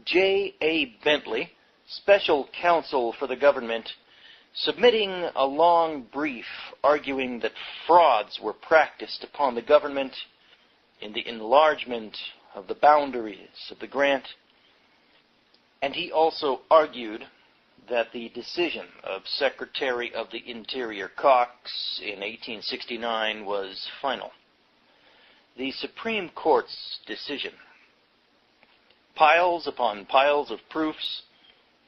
J. A. Bentley, special counsel for the government, submitting a long brief arguing that frauds were practiced upon the government in the enlargement of the boundaries of the grant, and he also argued that the decision of Secretary of the Interior Cox in 1869 was final. The Supreme Court's decision, piles upon piles of proofs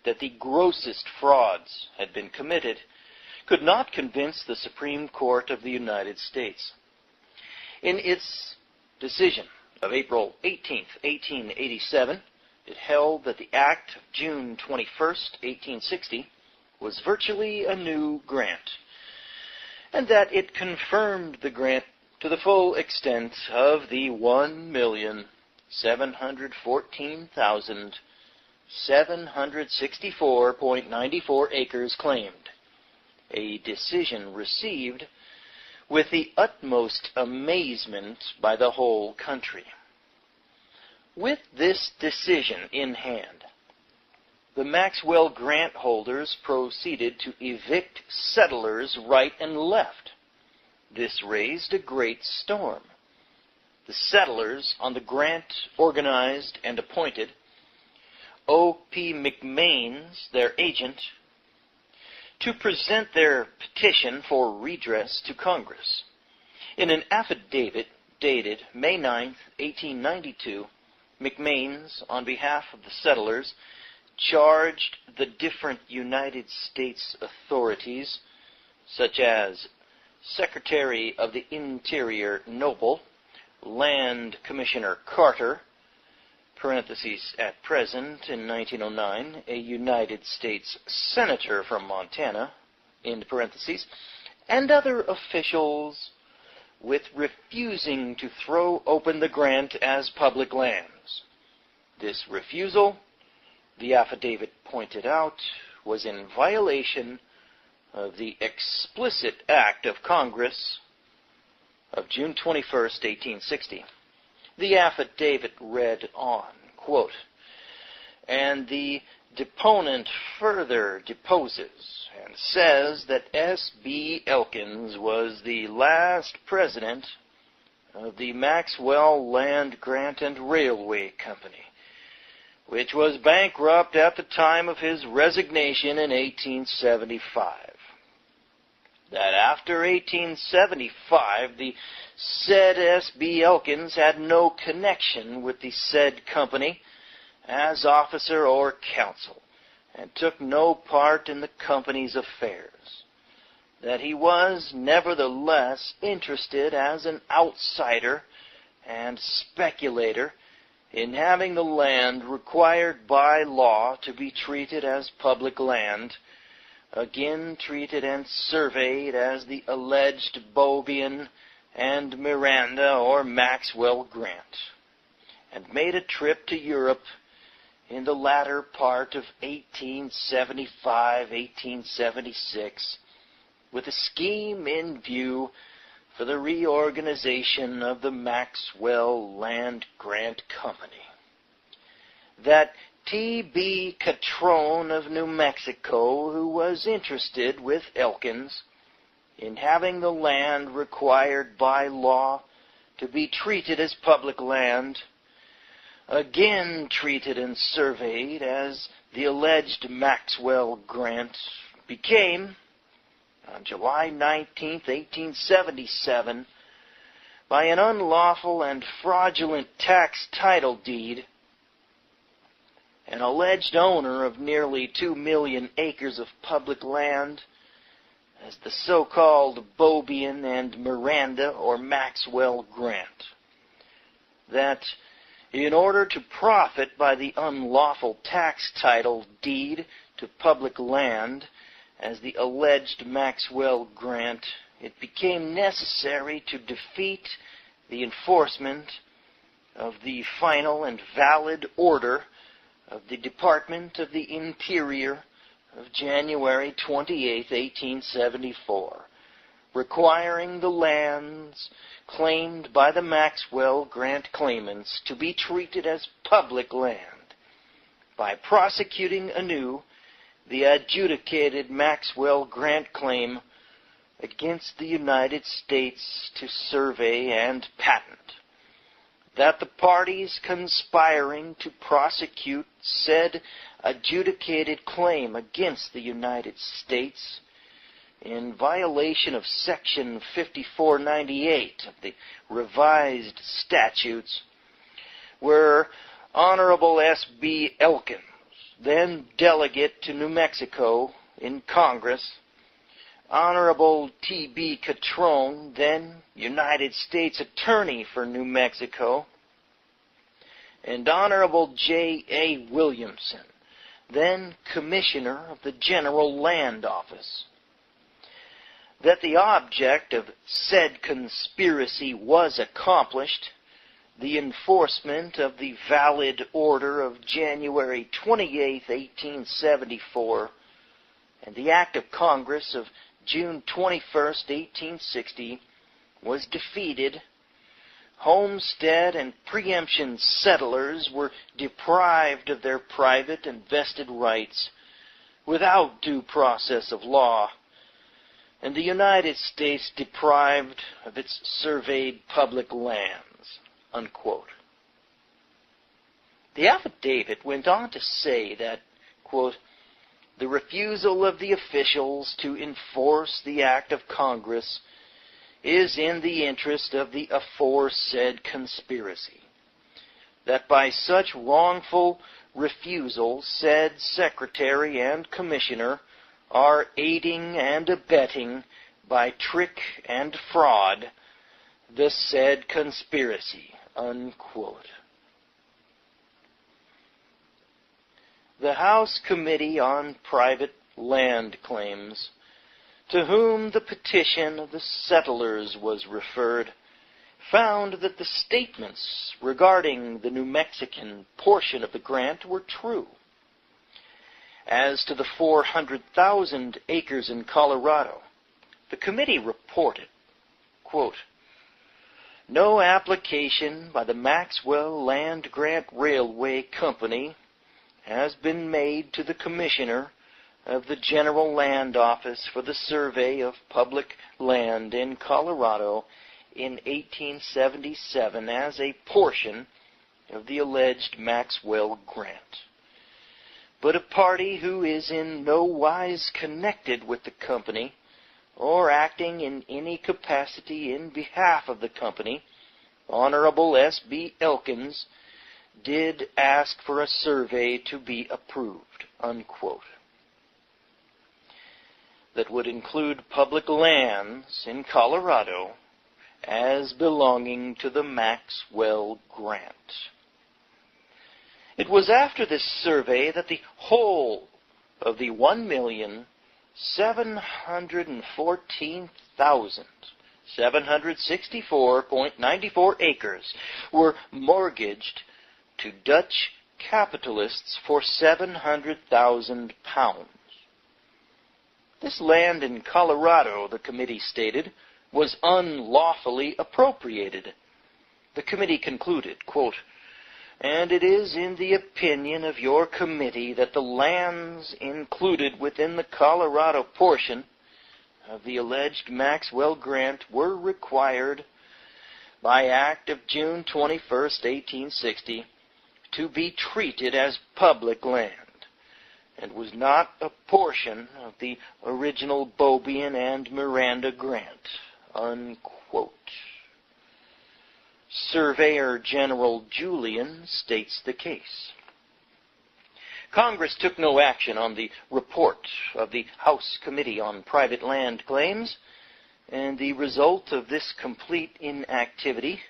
that the grossest frauds had been committed, could not convince the Supreme Court of the United States. In its decision of April 18, 1887, it held that the Act of June 21, 1860, was virtually a new grant, and that it confirmed the grant to the full extent of the 1,714,764.94 acres claimed, a decision received with the utmost amazement by the whole country. With this decision in hand, the Maxwell grant holders proceeded to evict settlers right and left. This raised a great storm. The settlers on the grant organized and appointed O. P. McMains, their agent, to present their petition for redress to Congress. In an affidavit dated May 9, 1892, McMains, on behalf of the settlers, charged the different United States authorities, such as Secretary of the Interior Noble, Land Commissioner Carter, parentheses, at present, in 1909, a United States Senator from Montana, end parentheses, and other officials with refusing to throw open the grant as public lands. This refusal, the affidavit pointed out, was in violation of the explicit act of Congress of June 21, 1860. The affidavit read on, quote, "And the deponent further deposes and says that S.B. Elkins was the last president of the Maxwell Land Grant and Railway Company, which was bankrupt at the time of his resignation in 1875. That after 1875, the said S.B. Elkins had no connection with the said company as officer or counsel, and took no part in the company's affairs. That he was nevertheless interested as an outsider and speculator in having the land required by law to be treated as public land, again treated and surveyed as the alleged Beaubien and Miranda or Maxwell grant, and made a trip to Europe in the latter part of 1875-1876 with a scheme in view for the reorganization of the Maxwell Land Grant Company. That T.B. Catrone of New Mexico, who was interested with Elkins in having the land required by law to be treated as public land, again treated and surveyed as the alleged Maxwell grant, became, on July 19, 1877, by an unlawful and fraudulent tax title deed, an alleged owner of nearly 2 million acres of public land as the so-called Beaubien and Miranda or Maxwell grant. That in order to profit by the unlawful tax title deed to public land as the alleged Maxwell grant, it became necessary to defeat the enforcement of the final and valid order of the Department of the Interior of January 28, 1874, requiring the lands claimed by the Maxwell grant claimants to be treated as public land by prosecuting anew the adjudicated Maxwell grant claim against the United States to survey and patent. That the parties conspiring to prosecute said adjudicated claim against the United States in violation of Section 5498 of the revised statutes were Honorable S.B. Elkins, then delegate to New Mexico in Congress, Honorable T.B. Catrone, then United States Attorney for New Mexico, and Honorable J.A. Williamson, then Commissioner of the General Land Office. That the object of said conspiracy was accomplished, the enforcement of the valid order of January 28, 1874, and the Act of Congress of June 21, 1860, was defeated. Homestead and preemption settlers were deprived of their private and vested rights without due process of law, and the United States deprived of its surveyed public lands, unquote. The affidavit went on to say that, quote, the refusal of the officials to enforce the act of Congress is in the interest of the aforesaid conspiracy, that by such wrongful refusal said Secretary and Commissioner are aiding and abetting by trick and fraud the said conspiracy." Unquote. The House Committee on Private Land Claims, to whom the petition of the settlers was referred, found that the statements regarding the New Mexican portion of the grant were true. As to the 400,000 acres in Colorado, the committee reported, quote, "No application by the Maxwell Land Grant Railway Company has been made to the Commissioner of the General Land Office for the survey of public land in Colorado in 1877 as a portion of the alleged Maxwell grant. But a party who is in no wise connected with the company or acting in any capacity in behalf of the company, Honorable S.B. Elkins, did ask for a survey to be approved." Unquote. That would include public lands in Colorado as belonging to the Maxwell grant. It was after this survey that the whole of the 1,714,764.94 acres were mortgaged to Dutch capitalists for £700,000. This land in Colorado, the committee stated, was unlawfully appropriated. The committee concluded, quote, "And it is in the opinion of your committee that the lands included within the Colorado portion of the alleged Maxwell grant were required by Act of June 21st, 1860, to be treated as public land, and was not a portion of the original Beaubien and Miranda grant." Unquote. Surveyor General Julian states the case. Congress took no action on the report of the House Committee on Private Land Claims, and the result of this complete inactivity,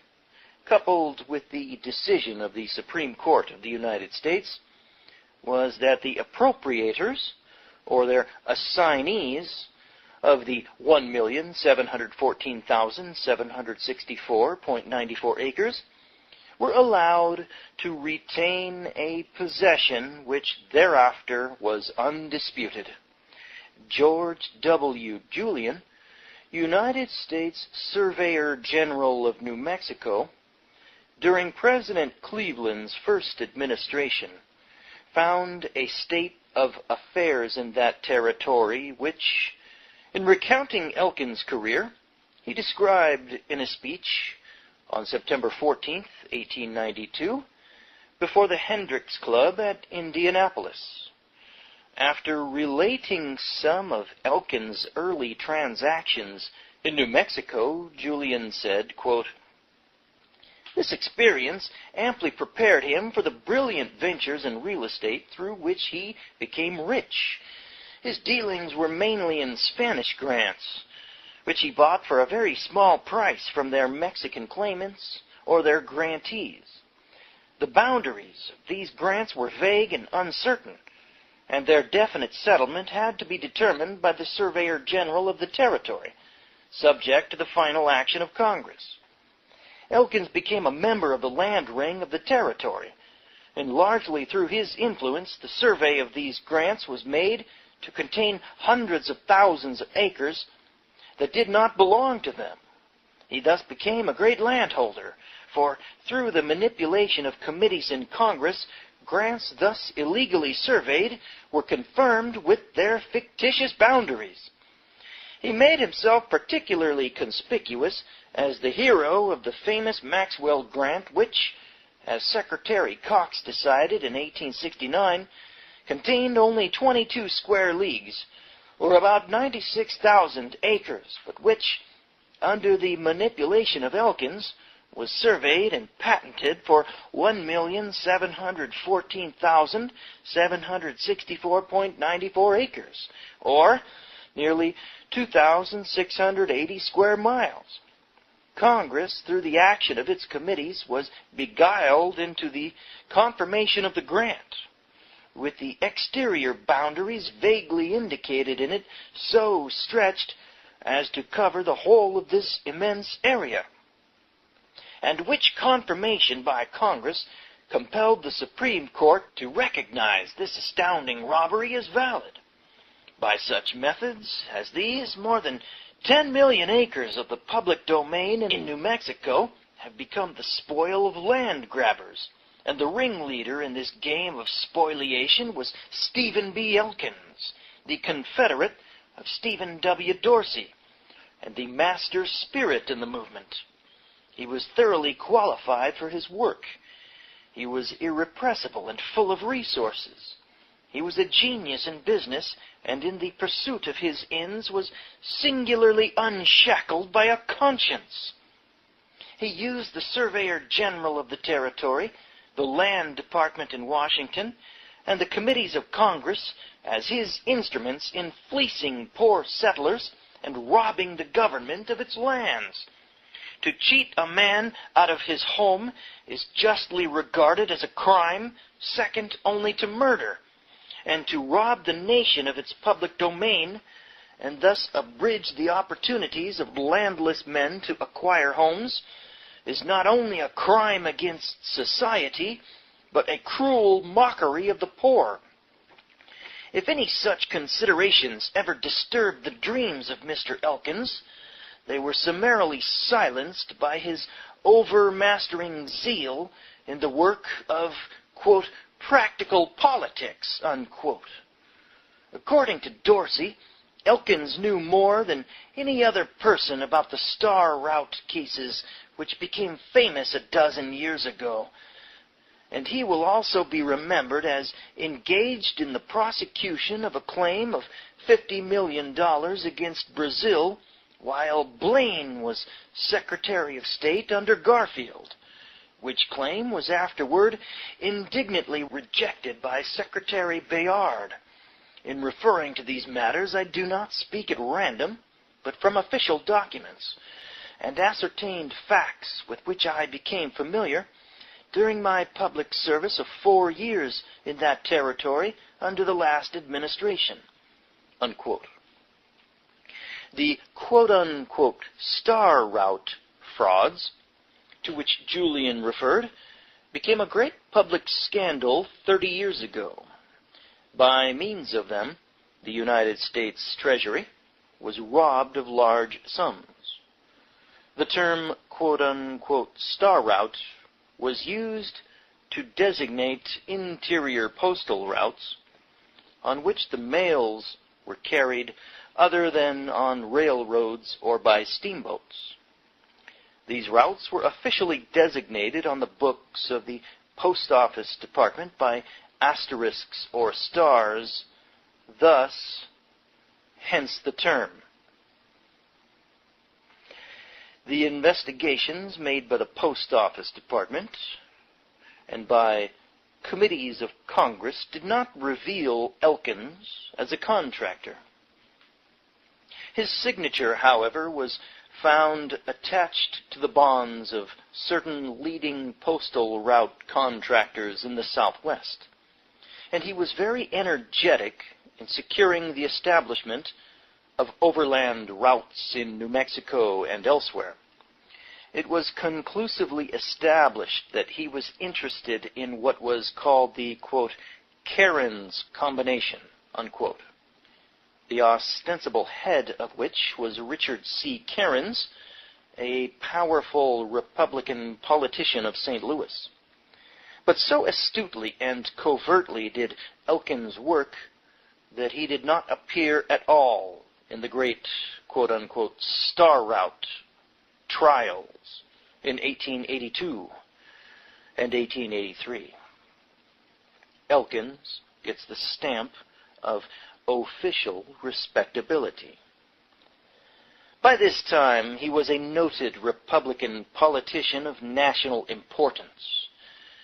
coupled with the decision of the Supreme Court of the United States, was that the appropriators, or their assignees, of the 1,714,764.94 acres were allowed to retain a possession which thereafter was undisputed. George W. Julian, United States Surveyor General of New Mexico, during President Cleveland's first administration, found a state of affairs in that territory which, in recounting Elkins' career, he described in a speech on September 14, 1892, before the Hendricks Club at Indianapolis. After relating some of Elkins' early transactions in New Mexico, Julian said, quote, "This experience amply prepared him for the brilliant ventures in real estate through which he became rich. His dealings were mainly in Spanish grants, which he bought for a very small price from their Mexican claimants or their grantees. The boundaries of these grants were vague and uncertain, and their definite settlement had to be determined by the Surveyor General of the territory, subject to the final action of Congress. Elkins became a member of the land ring of the territory, and largely through his influence the survey of these grants was made to contain hundreds of thousands of acres that did not belong to them. He thus became a great landholder, for through the manipulation of committees in Congress, grants thus illegally surveyed were confirmed with their fictitious boundaries. He made himself particularly conspicuous as the hero of the famous Maxwell grant which, as Secretary Cox decided in 1869, contained only 22 square leagues, or about 96,000 acres, but which, under the manipulation of Elkins, was surveyed and patented for 1,714,764.94 acres, or nearly 2,680 square miles. Congress, through the action of its committees, was beguiled into the confirmation of the grant, with the exterior boundaries vaguely indicated in it so stretched as to cover the whole of this immense area, and which confirmation by Congress compelled the Supreme Court to recognize this astounding robbery as valid. By such methods as these, more than 10 million acres of the public domain in New Mexico have become the spoil of land grabbers, and the ringleader in this game of spoliation was Stephen B. Elkins, the confederate of Stephen W. Dorsey, and the master spirit in the movement. He was thoroughly qualified for his work. He was irrepressible and full of resources. He was a genius in business, and in the pursuit of his ends was singularly unshackled by a conscience. He used the Surveyor General of the territory, the Land Department in Washington, and the committees of Congress as his instruments in fleecing poor settlers and robbing the government of its lands. To cheat a man out of his home is justly regarded as a crime second only to murder, and to rob the nation of its public domain, and thus abridge the opportunities of landless men to acquire homes, is not only a crime against society, but a cruel mockery of the poor. If any such considerations ever disturbed the dreams of Mr. Elkins, they were summarily silenced by his overmastering zeal in the work of, quote, practical politics, unquote. According to Dorsey, Elkins knew more than any other person about the Star Route cases which became famous a dozen years ago, and he will also be remembered as engaged in the prosecution of a claim of $50 million against Brazil while Blaine was Secretary of State under Garfield, which claim was afterward indignantly rejected by Secretary Bayard. In referring to these matters, I do not speak at random, but from official documents, and ascertained facts with which I became familiar during my public service of 4 years in that territory under the last administration, unquote. The quote-unquote Star Route frauds, to which Julian referred, became a great public scandal 30 years ago. By means of them, the United States Treasury was robbed of large sums. The term quote-unquote Star Route was used to designate interior postal routes on which the mails were carried other than on railroads or by steamboats. These routes were officially designated on the books of the Post Office Department by asterisks or stars, thus, hence the term. The investigations made by the Post Office Department and by committees of Congress did not reveal Elkins as a contractor. His signature, however, was found attached to the bonds of certain leading postal route contractors in the Southwest, and he was very energetic in securing the establishment of overland routes in New Mexico and elsewhere. It was conclusively established that he was interested in what was called the, quote, Cairns combination, unquote, the ostensible head of which was Richard C. Cairns, a powerful Republican politician of St. Louis. But so astutely and covertly did Elkins work that he did not appear at all in the great, quote-unquote, Star Route trials in 1882 and 1883. Elkins gets the stamp of official respectability. By this time, he was a noted Republican politician of national importance.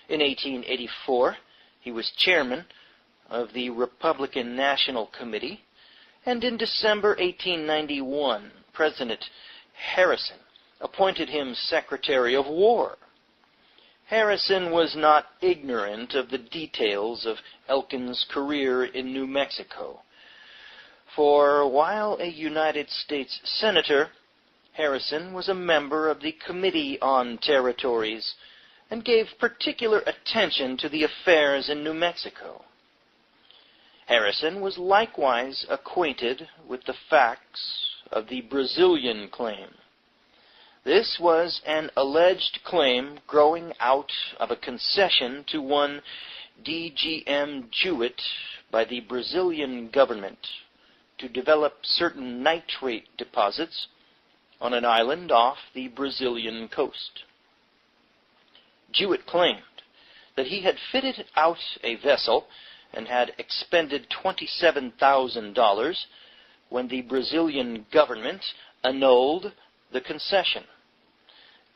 In 1884, he was chairman of the Republican National Committee, and in December 1891, President Harrison appointed him Secretary of War. Harrison was not ignorant of the details of Elkin's career in New Mexico, for while a United States Senator, Harrison was a member of the Committee on Territories and gave particular attention to the affairs in New Mexico. Harrison was likewise acquainted with the facts of the Brazilian claim. This was an alleged claim growing out of a concession to one D.G.M. Jewett by the Brazilian government to develop certain nitrate deposits on an island off the Brazilian coast. Jewett claimed that he had fitted out a vessel and had expended $27,000 when the Brazilian government annulled the concession.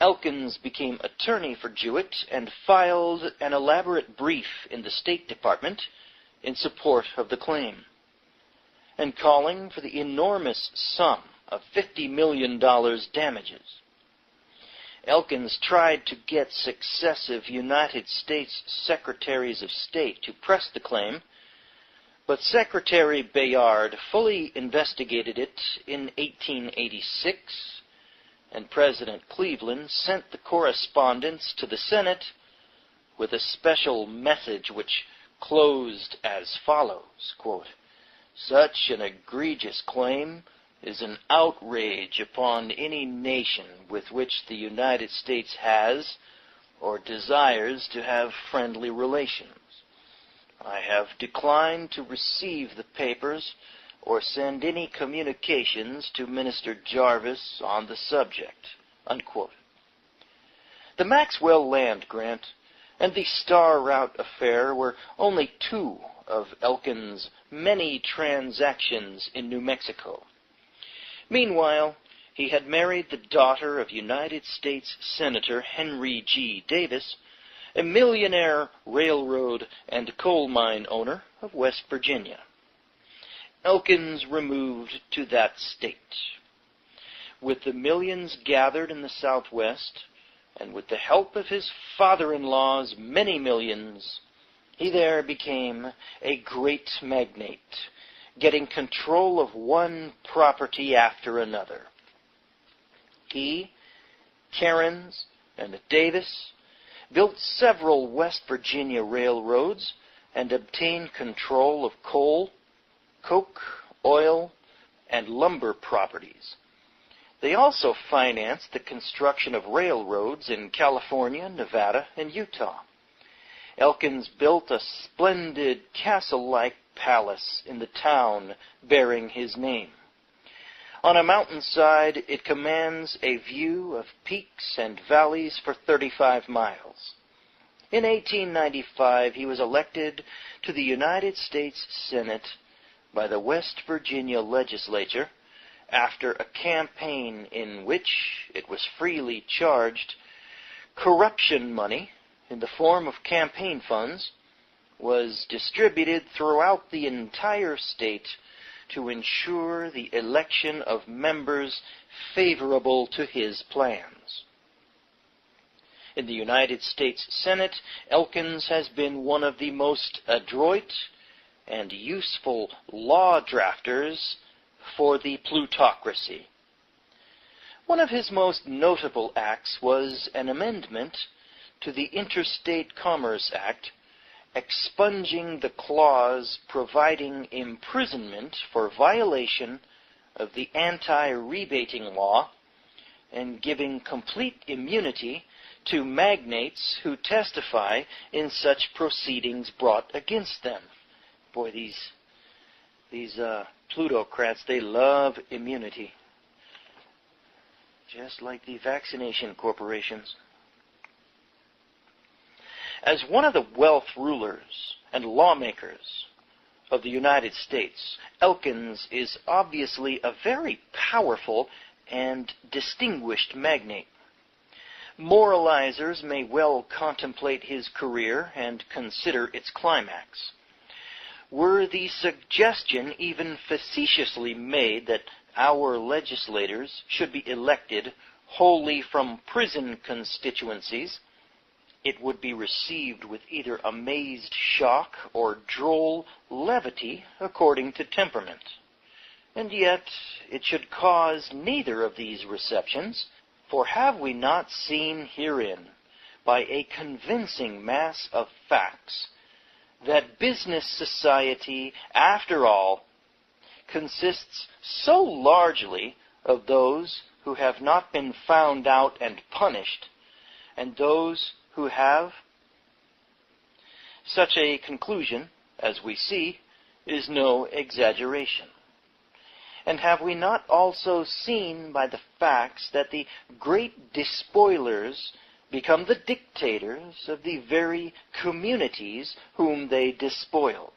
Elkins became attorney for Jewett and filed an elaborate brief in the State Department in support of the claim, and calling for the enormous sum of $50 million damages. Elkins tried to get successive United States Secretaries of State to press the claim, but Secretary Bayard fully investigated it in 1886, and President Cleveland sent the correspondence to the Senate with a special message which closed as follows, quote, "Such an egregious claim is an outrage upon any nation with which the United States has or desires to have friendly relations. I have declined to receive the papers or send any communications to Minister Jarvis on the subject," unquote. The Maxwell land grant and the Star Route affair were only two of Elkin's many transactions in New Mexico. Meanwhile, he had married the daughter of United States Senator Henry G. Davis, a millionaire railroad and coal mine owner of West Virginia. Elkins removed to that state. With the millions gathered in the Southwest, and with the help of his father-in-law's many millions, he there became a great magnate, getting control of one property after another. He, Cairns, and Davis built several West Virginia railroads and obtained control of coal, coke, oil, and lumber properties. They also financed the construction of railroads in California, Nevada, and Utah. Elkins built a splendid castle-like palace in the town bearing his name. On a mountainside, it commands a view of peaks and valleys for 35 miles. In 1895, he was elected to the United States Senate by the West Virginia legislature after a campaign in which, it was freely charged, corruption money in the form of campaign funds was distributed throughout the entire state to ensure the election of members favorable to his plans. In the United States Senate, Elkins has been one of the most adroit and useful law drafters for the plutocracy. One of his most notable acts was an amendment to the Interstate Commerce Act, expunging the clause providing imprisonment for violation of the anti-rebating law and giving complete immunity to magnates who testify in such proceedings brought against them. Boy, these plutocrats, they love immunity. Just like the vaccination corporations. As one of the wealth rulers and lawmakers of the United States, Elkins is obviously a very powerful and distinguished magnate. Moralizers may well contemplate his career and consider its climax. Were the suggestion even facetiously made that our legislators should be elected wholly from prison constituencies, it would be received with either amazed shock or droll levity according to temperament. And yet it should cause neither of these receptions, for have we not seen herein, by a convincing mass of facts, that business society, after all, consists so largely of those who have not been found out and punished, and those who have? Such a conclusion, as we see, is no exaggeration. And have we not also seen by the facts that the great despoilers become the dictators of the very communities whom they despoil?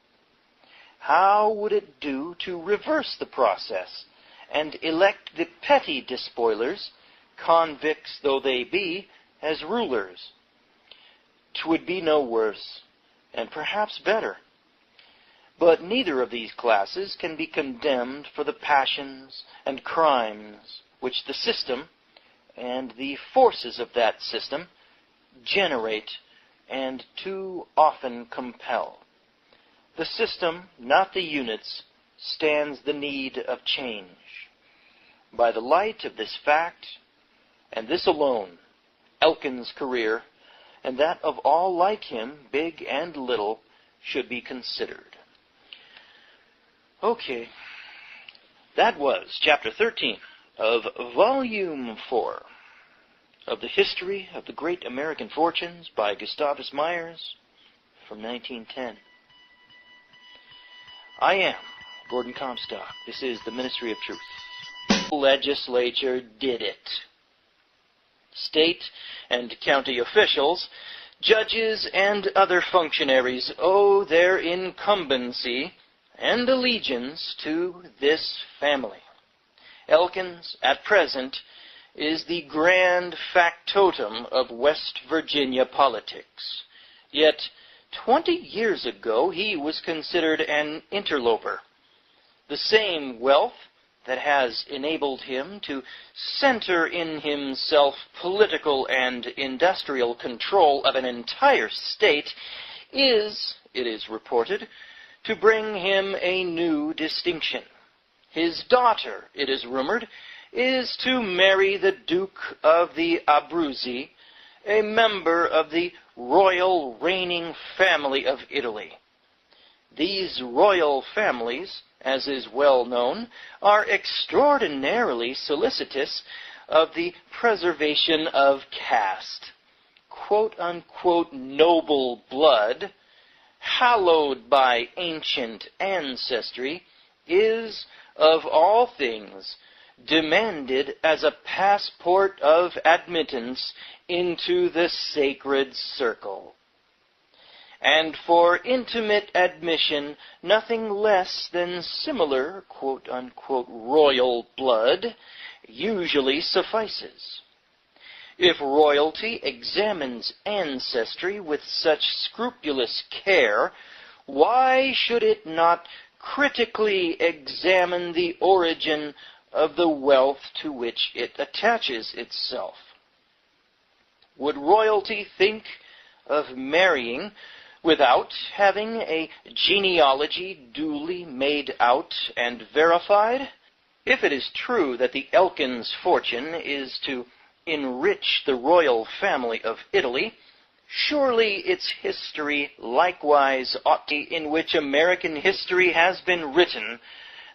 How would it do to reverse the process and elect the petty despoilers, convicts though they be, as rulers? 'Twould be no worse, and perhaps better. But neither of these classes can be condemned for the passions and crimes which the system and the forces of that system generate and too often compel. The system, not the units, stands the need of change. By the light of this fact, and this alone, Elkin's career, and that of all like him, big and little, should be considered. Okay, that was Chapter 13 of Volume 4 of the History of the Great American Fortunes by Gustavus Myers from 1910. I am Gordon Comstock. This is the Ministry of Truth. The legislature did it. State and county officials, judges, and other functionaries owe their incumbency and allegiance to this family. Elkins, at present, is the grand factotum of West Virginia politics. Yet 20 years ago he was considered an interloper. The same wealth that has enabled him to center in himself political and industrial control of an entire state is, it is reported, to bring him a new distinction. His daughter, it is rumored, is to marry the Duke of the Abruzzi, a member of the royal reigning family of Italy. These royal families, as is well known, are extraordinarily solicitous of the preservation of caste. Quote-unquote noble blood, hallowed by ancient ancestry, is, of all things, demanded as a passport of admittance into the sacred circle. And for intimate admission, nothing less than similar, quote-unquote, royal blood usually suffices. If royalty examines ancestry with such scrupulous care, why should it not critically examine the origin of the wealth to which it attaches itself? Would royalty think of marrying without having a genealogy duly made out and verified? If it is true that the Elkins fortune is to enrich the royal family of Italy, surely its history likewise ought to, in which American history has been written,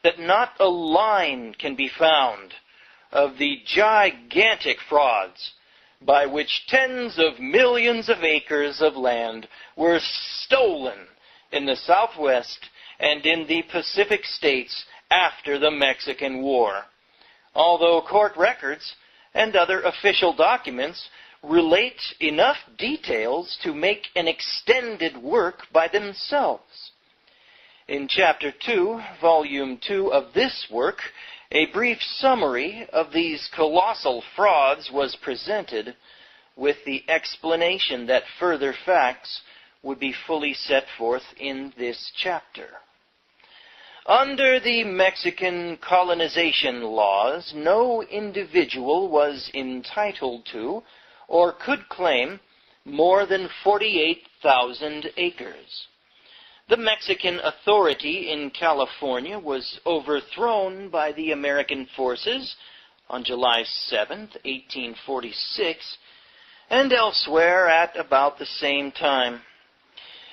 that not a line can be found of the gigantic frauds by which tens of millions of acres of land were stolen in the Southwest and in the Pacific states after the Mexican War, although court records and other official documents relate enough details to make an extended work by themselves. In Chapter 2, Volume 2 of this work, A brief summary of these colossal frauds was presented, with the explanation that further facts would be fully set forth in this chapter. Under the Mexican colonization laws, no individual was entitled to or could claim more than 48,000 acres. The Mexican authority in California was overthrown by the American forces on July 7, 1846, and elsewhere at about the same time.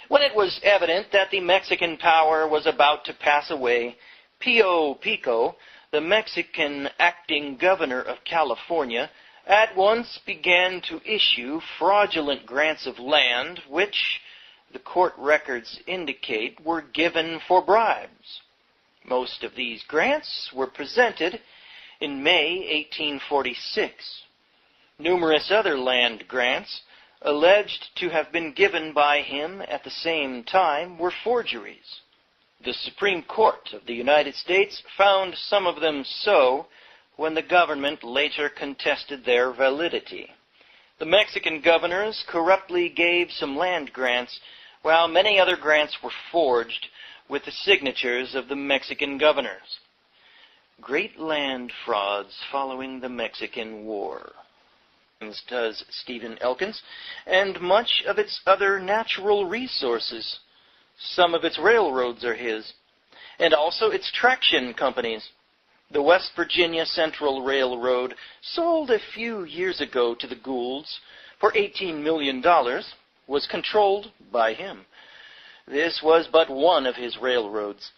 When it was evident that the Mexican power was about to pass away, Pio Pico, the Mexican acting governor of California, at once began to issue fraudulent grants of land, which the court records indicate were given for bribes. Most of these grants were presented in May 1846. Numerous other land grants, alleged to have been given by him at the same time, were forgeries. The Supreme Court of the United States found some of them so when the government later contested their validity. The Mexican governors corruptly gave some land grants, while many other grants were forged with the signatures of the Mexican governors. Great land frauds following the Mexican War, does Stephen Elkins, and much of its other natural resources. Some of its railroads are his, and also its traction companies. The West Virginia Central Railroad, sold a few years ago to the Goulds for $18 million, was controlled by him. This was but one of his railroads.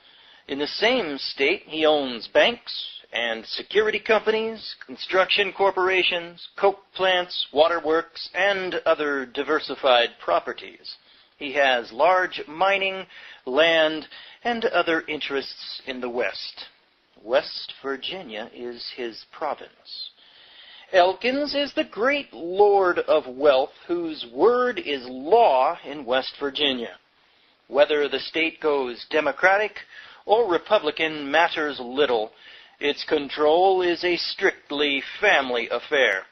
In the same state, he owns banks and security companies, construction corporations, coke plants, waterworks, and other diversified properties. He has large mining, land, and other interests in the West. West Virginia is his province. Elkins is the great lord of wealth whose word is law in West Virginia. Whether the state goes Democratic or Republican matters little. Its control is a strictly family affair.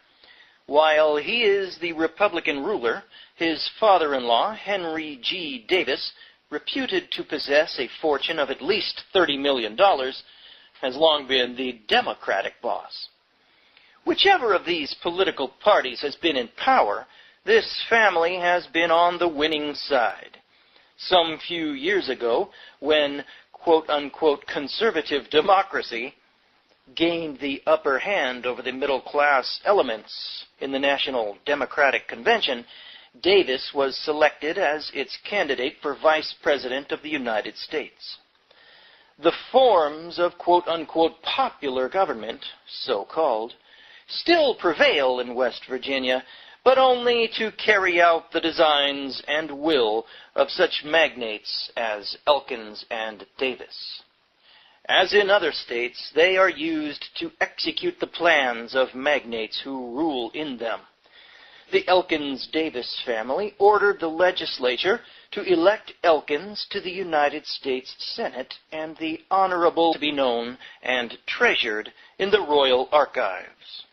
While he is the Republican ruler, his father-in-law, Henry G. Davis, reputed to possess a fortune of at least $30 million, has long been the Democratic boss. Whichever of these political parties has been in power, this family has been on the winning side. Some few years ago, when quote-unquote conservative democracy gained the upper hand over the middle-class elements in the National Democratic Convention, Davis was selected as its candidate for Vice President of the United States. The forms of quote-unquote popular government, so-called, still prevail in West Virginia, but only to carry out the designs and will of such magnates as Elkins and Davis. As in other states, they are used to execute the plans of magnates who rule in them. The Elkins-Davis family ordered the legislature to elect Elkins to the United States Senate, and the honorable to be known and treasured in the Royal Archives.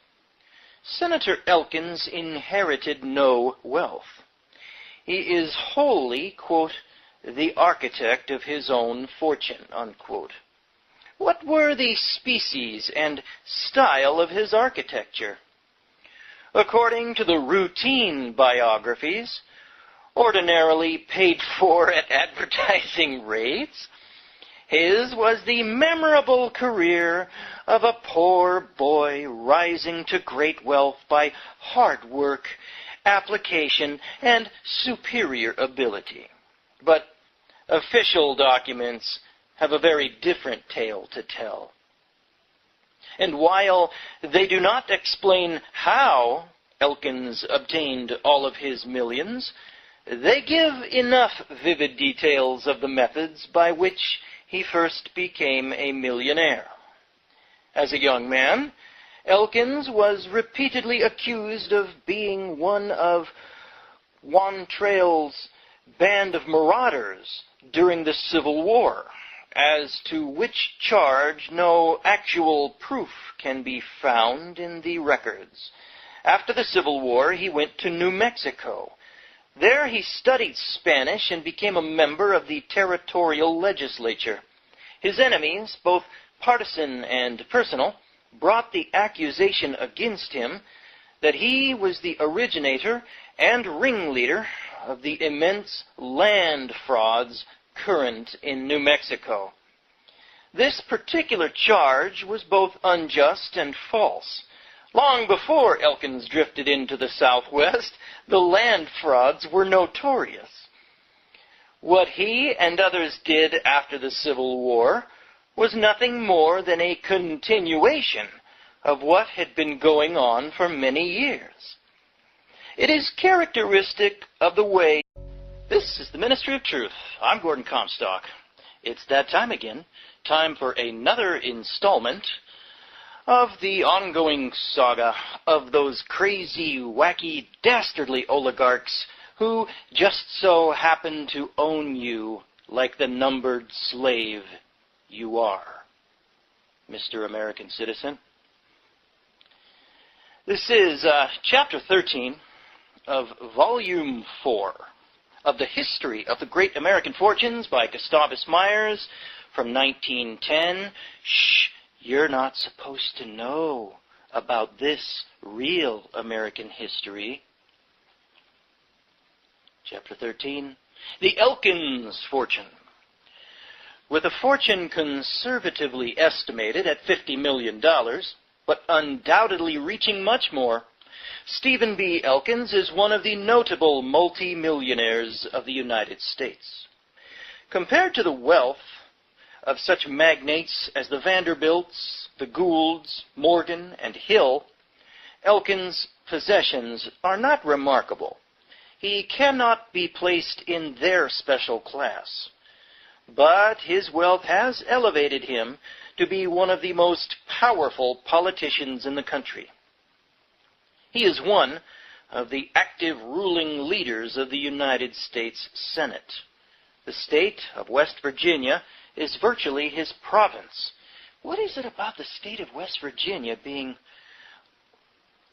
Senator Elkins inherited no wealth. He is wholly, quote, the architect of his own fortune, unquote. What were the species and style of his architecture? According to the routine biographies, ordinarily paid for at advertising rates, his was the memorable career of a poor boy rising to great wealth by hard work, application, and superior ability. But official documents have a very different tale to tell. And while they do not explain how Elkins obtained all of his millions, they give enough vivid details of the methods by which he first became a millionaire. As a young man, Elkins was repeatedly accused of being one of Juan Trail's band of marauders during the Civil War, as to which charge no actual proof can be found in the records. After the Civil War, he went to New Mexico. There he studied Spanish and became a member of the territorial legislature. His enemies, both partisan and personal, brought the accusation against him that he was the originator and ringleader of the immense land frauds current in New Mexico. This particular charge was both unjust and false. Long before Elkins drifted into the Southwest, the land frauds were notorious. What he and others did after the Civil War was nothing more than a continuation of what had been going on for many years. It is characteristic of the way... This is the Ministry of Truth. I'm Gordon Comstock. It's that time again. Time for another installment of the ongoing saga of those crazy, wacky, dastardly oligarchs who just so happen to own you like the numbered slave you are, Mr. American citizen. This is Chapter 13 of Volume 4 of the History of the Great American Fortunes by Gustavus Myers from 1910. Shh, you're not supposed to know about this real American history. Chapter 13, The Elkins Fortune. With a fortune conservatively estimated at $50 million, but undoubtedly reaching much more, Stephen B. Elkins is one of the notable multi-millionaires of the United States. Compared to the wealth of such magnates as the Vanderbilts, the Goulds, Morgan, and Hill, Elkins' possessions are not remarkable. He cannot be placed in their special class. But his wealth has elevated him to be one of the most powerful politicians in the country. He is one of the active ruling leaders of the United States Senate. The state of West Virginia is virtually his province. What is it about the state of West Virginia being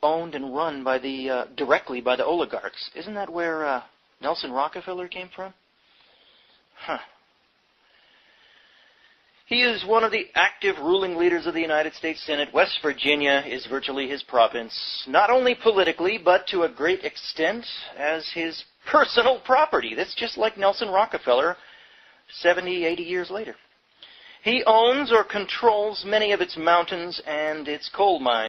owned and run by directly by the oligarchs? Isn't that where Nelson Rockefeller came from? Huh. He is one of the active ruling leaders of the United States Senate. West Virginia is virtually his province, not only politically, but to a great extent as his personal property. That's just like Nelson Rockefeller 70, 80 years later. He owns or controls many of its mountains and its coal mines.